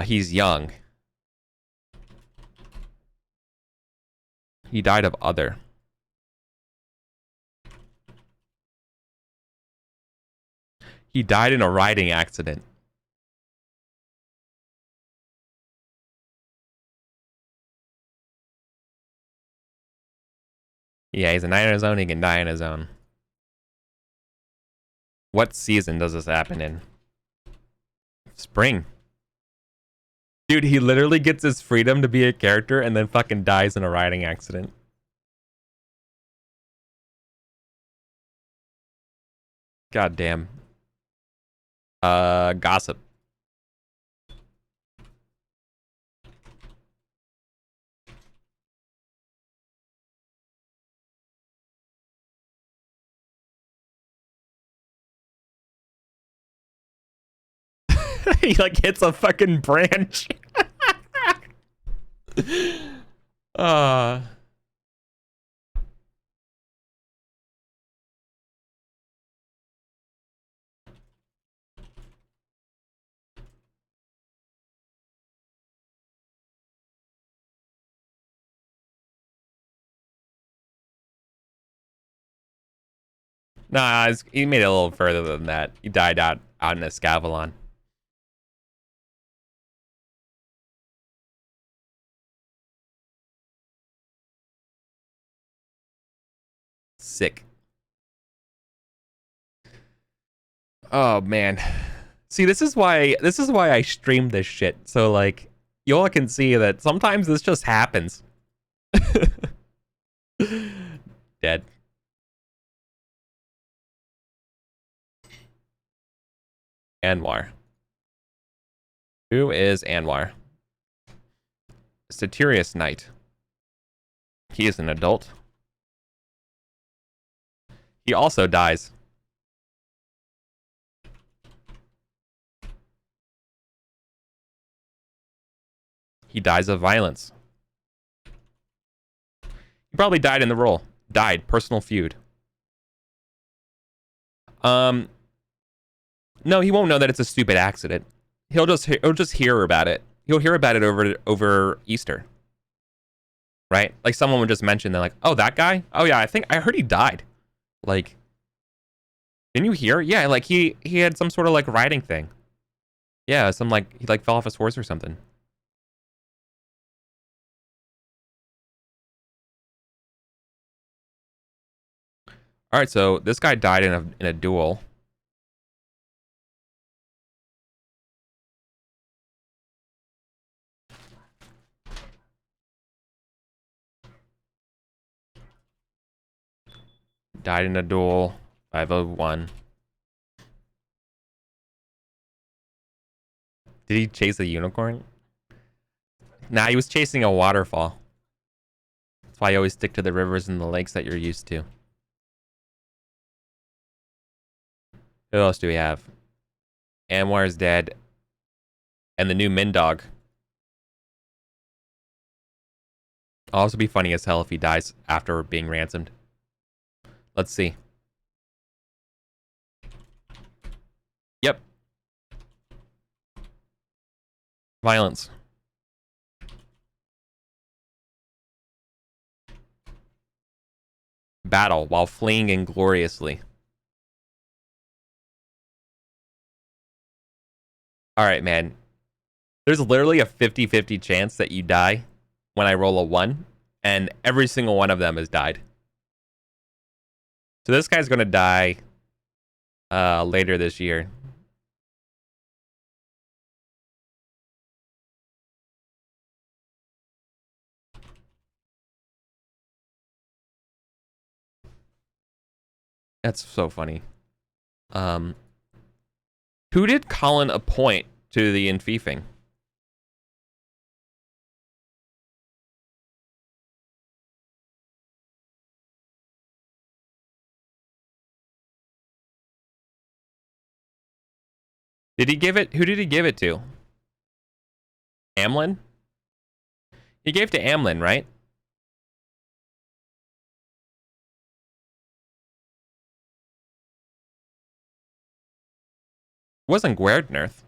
He's young. He died of other. He died in a riding accident. Yeah, he's a knight on his own. He can die on his own. What season does this happen in? Spring. Dude, he literally gets his freedom to be a character and then fucking dies in a riding accident. God damn. Gossip. He like hits a fucking branch. uh Nah, he made it a little further than that. He died out in Escavalon. Sick. Oh man. See, this is why I stream this shit. So like y'all can see that sometimes this just happens. Dead. Anwar. Who is Anwar? Satirius Knight. He is an adult. He also dies. He dies of violence. He probably died in the role. Died. Personal feud. No, he won't know that it's a stupid accident. He'll just hear about it. He'll hear about it over Easter. Right? Like someone would just mention, they're like, oh, that guy? Oh yeah, I heard he died. Like, didn't you hear? Yeah, like he had some sort of like riding thing. Yeah, some like he like fell off his horse or something. All right, so this guy died in a duel. Died in a duel. 501. Did he chase a unicorn? Nah, he was chasing a waterfall. That's why you always stick to the rivers and the lakes that you're used to. Who else do we have? Anwar is dead. And the new Mindog. It'll also be funny as hell if he dies after being ransomed. Let's see. Yep. Violence. Battle while fleeing ingloriously. Alright, man. There's literally a 50-50 chance that you die when I roll a 1, and every single one of them has died. So this guy's gonna die later this year. That's so funny. Who did Colin appoint to the Infiefing? Did he give it? Who did he give it to? Amlin? He gave to Amlin, right? Wasn't Guerdnerth.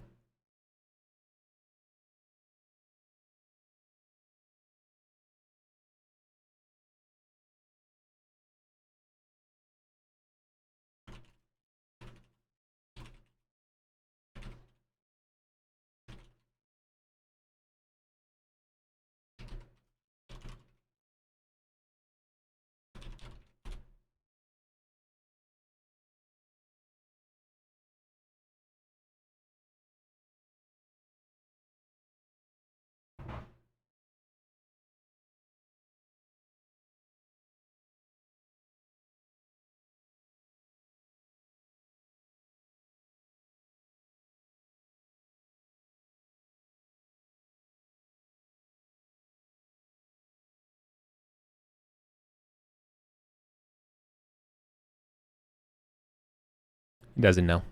He doesn't know.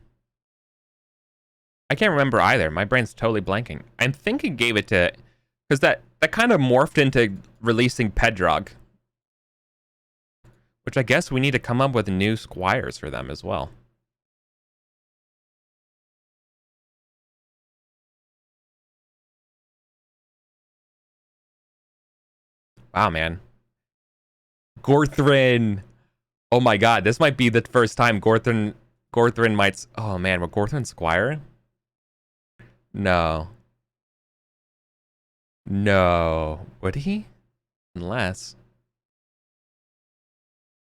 I can't remember either. My brain's totally blanking. I'm thinking gave it to... Because that kind of morphed into releasing Pedrog. Which I guess we need to come up with new squires for them as well. Wow, man. Gorthrin. Oh my god, this might be the first time Gorthrin might... Oh man, will Gorthrin squire? No. No. Would he? Unless...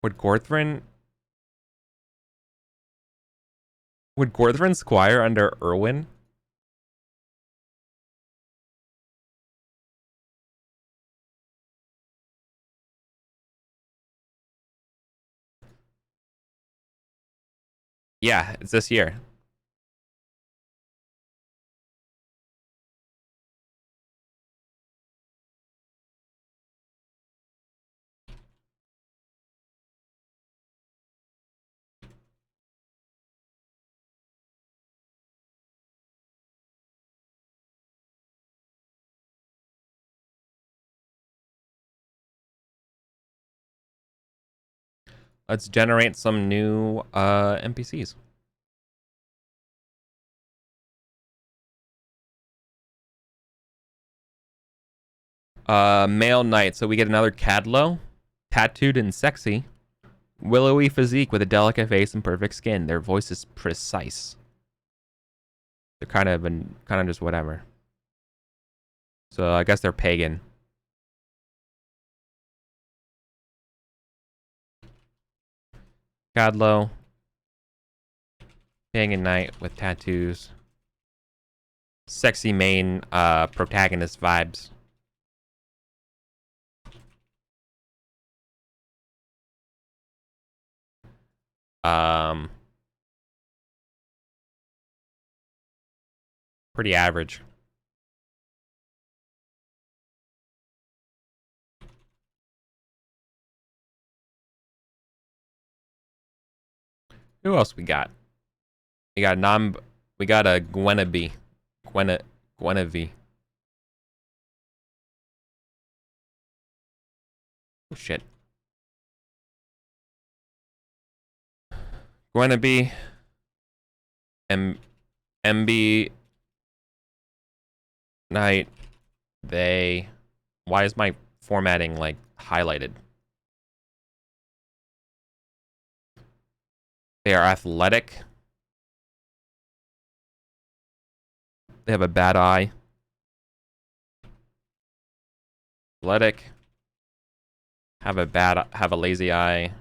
Would Gorthrin squire under Irwin? Yeah, it's this year. Let's generate some new NPCs. Male knight, so we get another Cadlo, tattooed and sexy. Willowy physique with a delicate face and perfect skin. Their voice is precise. They're kind of just whatever. So I guess they're pagan. Cadlo, pagan knight with tattoos. Sexy main protagonist vibes. Pretty average. Who else we got? We got a Gwenevy. Gwenevy. Oh shit. Gwenevy. MB Knight. They. Why is my formatting like highlighted? They are athletic. They have a bad eye. Athletic. Have a lazy eye.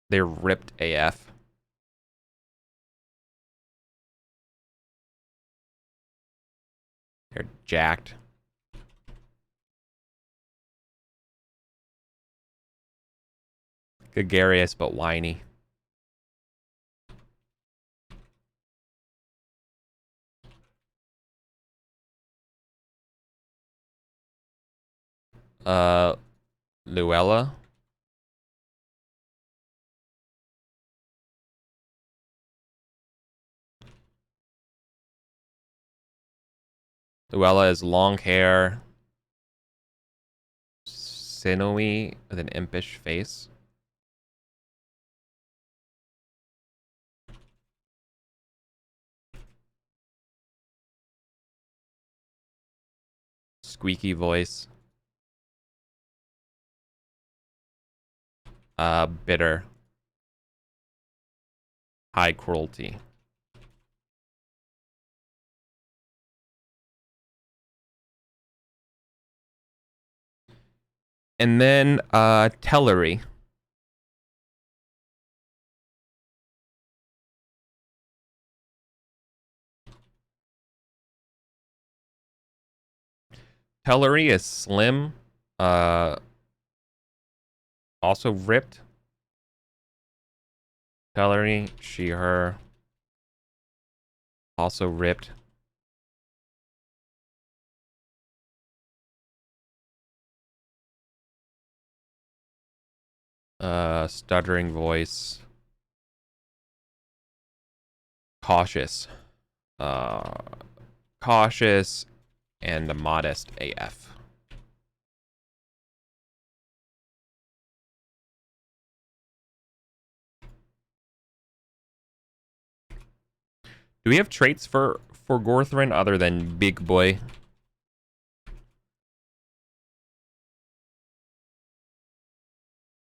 They're ripped AF. They're jacked. Gregarious but whiny. Luella. Luella is long hair, sinewy with an impish face. squeaky voice. Bitter. High cruelty. And then Tellery. Tellery is slim. Also ripped. Tellery, she, her. Also ripped. Stuttering voice. Cautious. Cautious and modest AF. Do we have traits for Gorthrin other than big boy?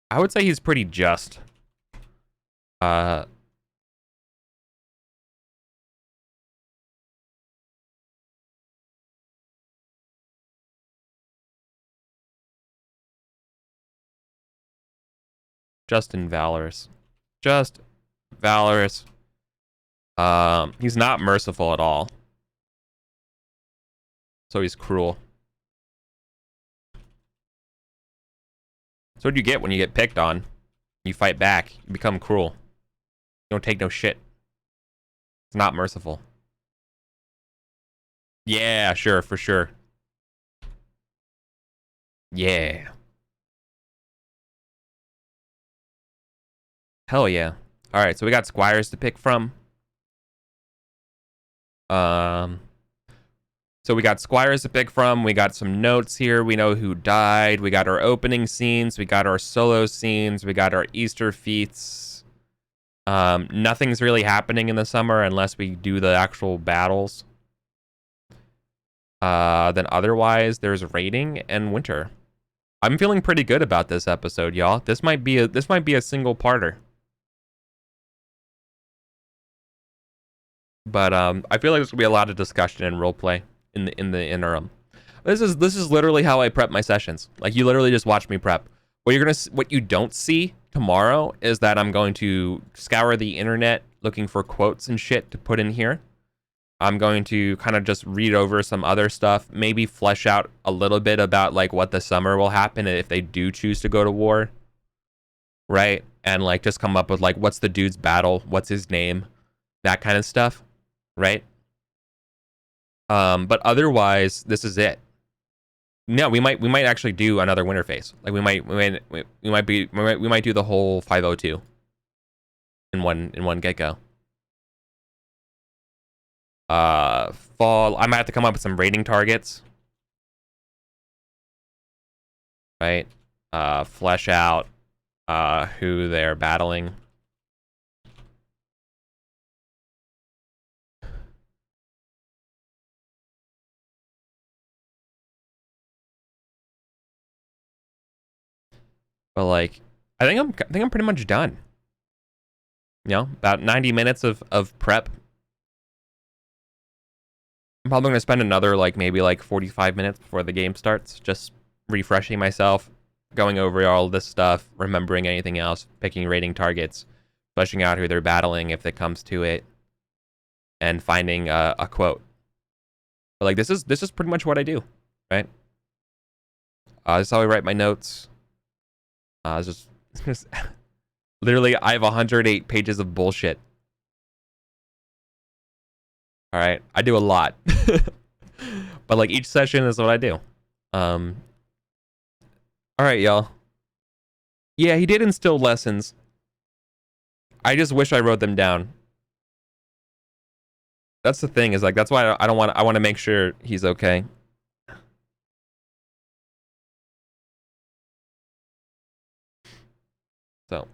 I would say he's pretty just. Just and valorous. Just valorous. He's not merciful at all. So he's cruel. So what do you get when you get picked on? You fight back. You become cruel. You don't take no shit. It's not merciful. Yeah, sure, for sure. Yeah. Hell yeah. Alright, so we got squires to pick from. So we got squires to pick from. We got some notes here. We know who died. We got our opening scenes. We got our solo scenes. We got our Easter feats. Nothing's really happening in the summer unless we do the actual battles. Then otherwise, there's raiding and winter. I'm feeling pretty good about this episode, y'all. This might be a single parter. But I feel like there's gonna be a lot of discussion and roleplay in the interim. This is literally how I prep my sessions. Like, you literally just watch me prep. What you don't see tomorrow is that I'm going to scour the internet looking for quotes and shit to put in here. I'm going to kind of just read over some other stuff, maybe flesh out a little bit about like what the summer will happen if they do choose to go to war, right? And like just come up with like what's the dude's battle, what's his name, that kind of stuff, right? But otherwise, this is it. No, we might actually do another winter phase. Like we might do the whole 502 in one get go. Fall. I might have to come up with some rating targets, right? Flesh out who they're battling. But like, I think I'm pretty much done. You know, about 90 minutes of prep. I'm probably gonna spend another like maybe like 45 minutes before the game starts, just refreshing myself, going over all this stuff, remembering anything else, picking rating targets, fleshing out who they're battling if it comes to it, and finding a quote. But like this is pretty much what I do, right? This is how I write my notes. It's just literally I have 108 pages of bullshit. All right, I do a lot, but like each session is what I do. All right, y'all. Yeah, he did instill lessons. I just wish I wrote them down. That's the thing, is like that's why I don't want. I want to make sure he's okay. So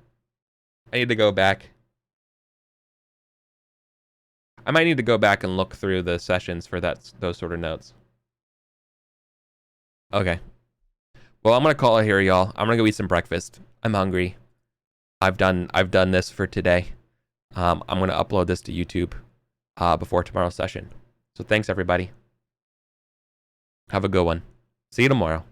I need to go back. I might need to go back and look through the sessions for those sort of notes. Okay. Well, I'm gonna call it here, y'all. I'm gonna go eat some breakfast. I'm hungry. I've done this for today. I'm gonna upload this to YouTube before tomorrow's session. So thanks everybody. Have a good one. See you tomorrow.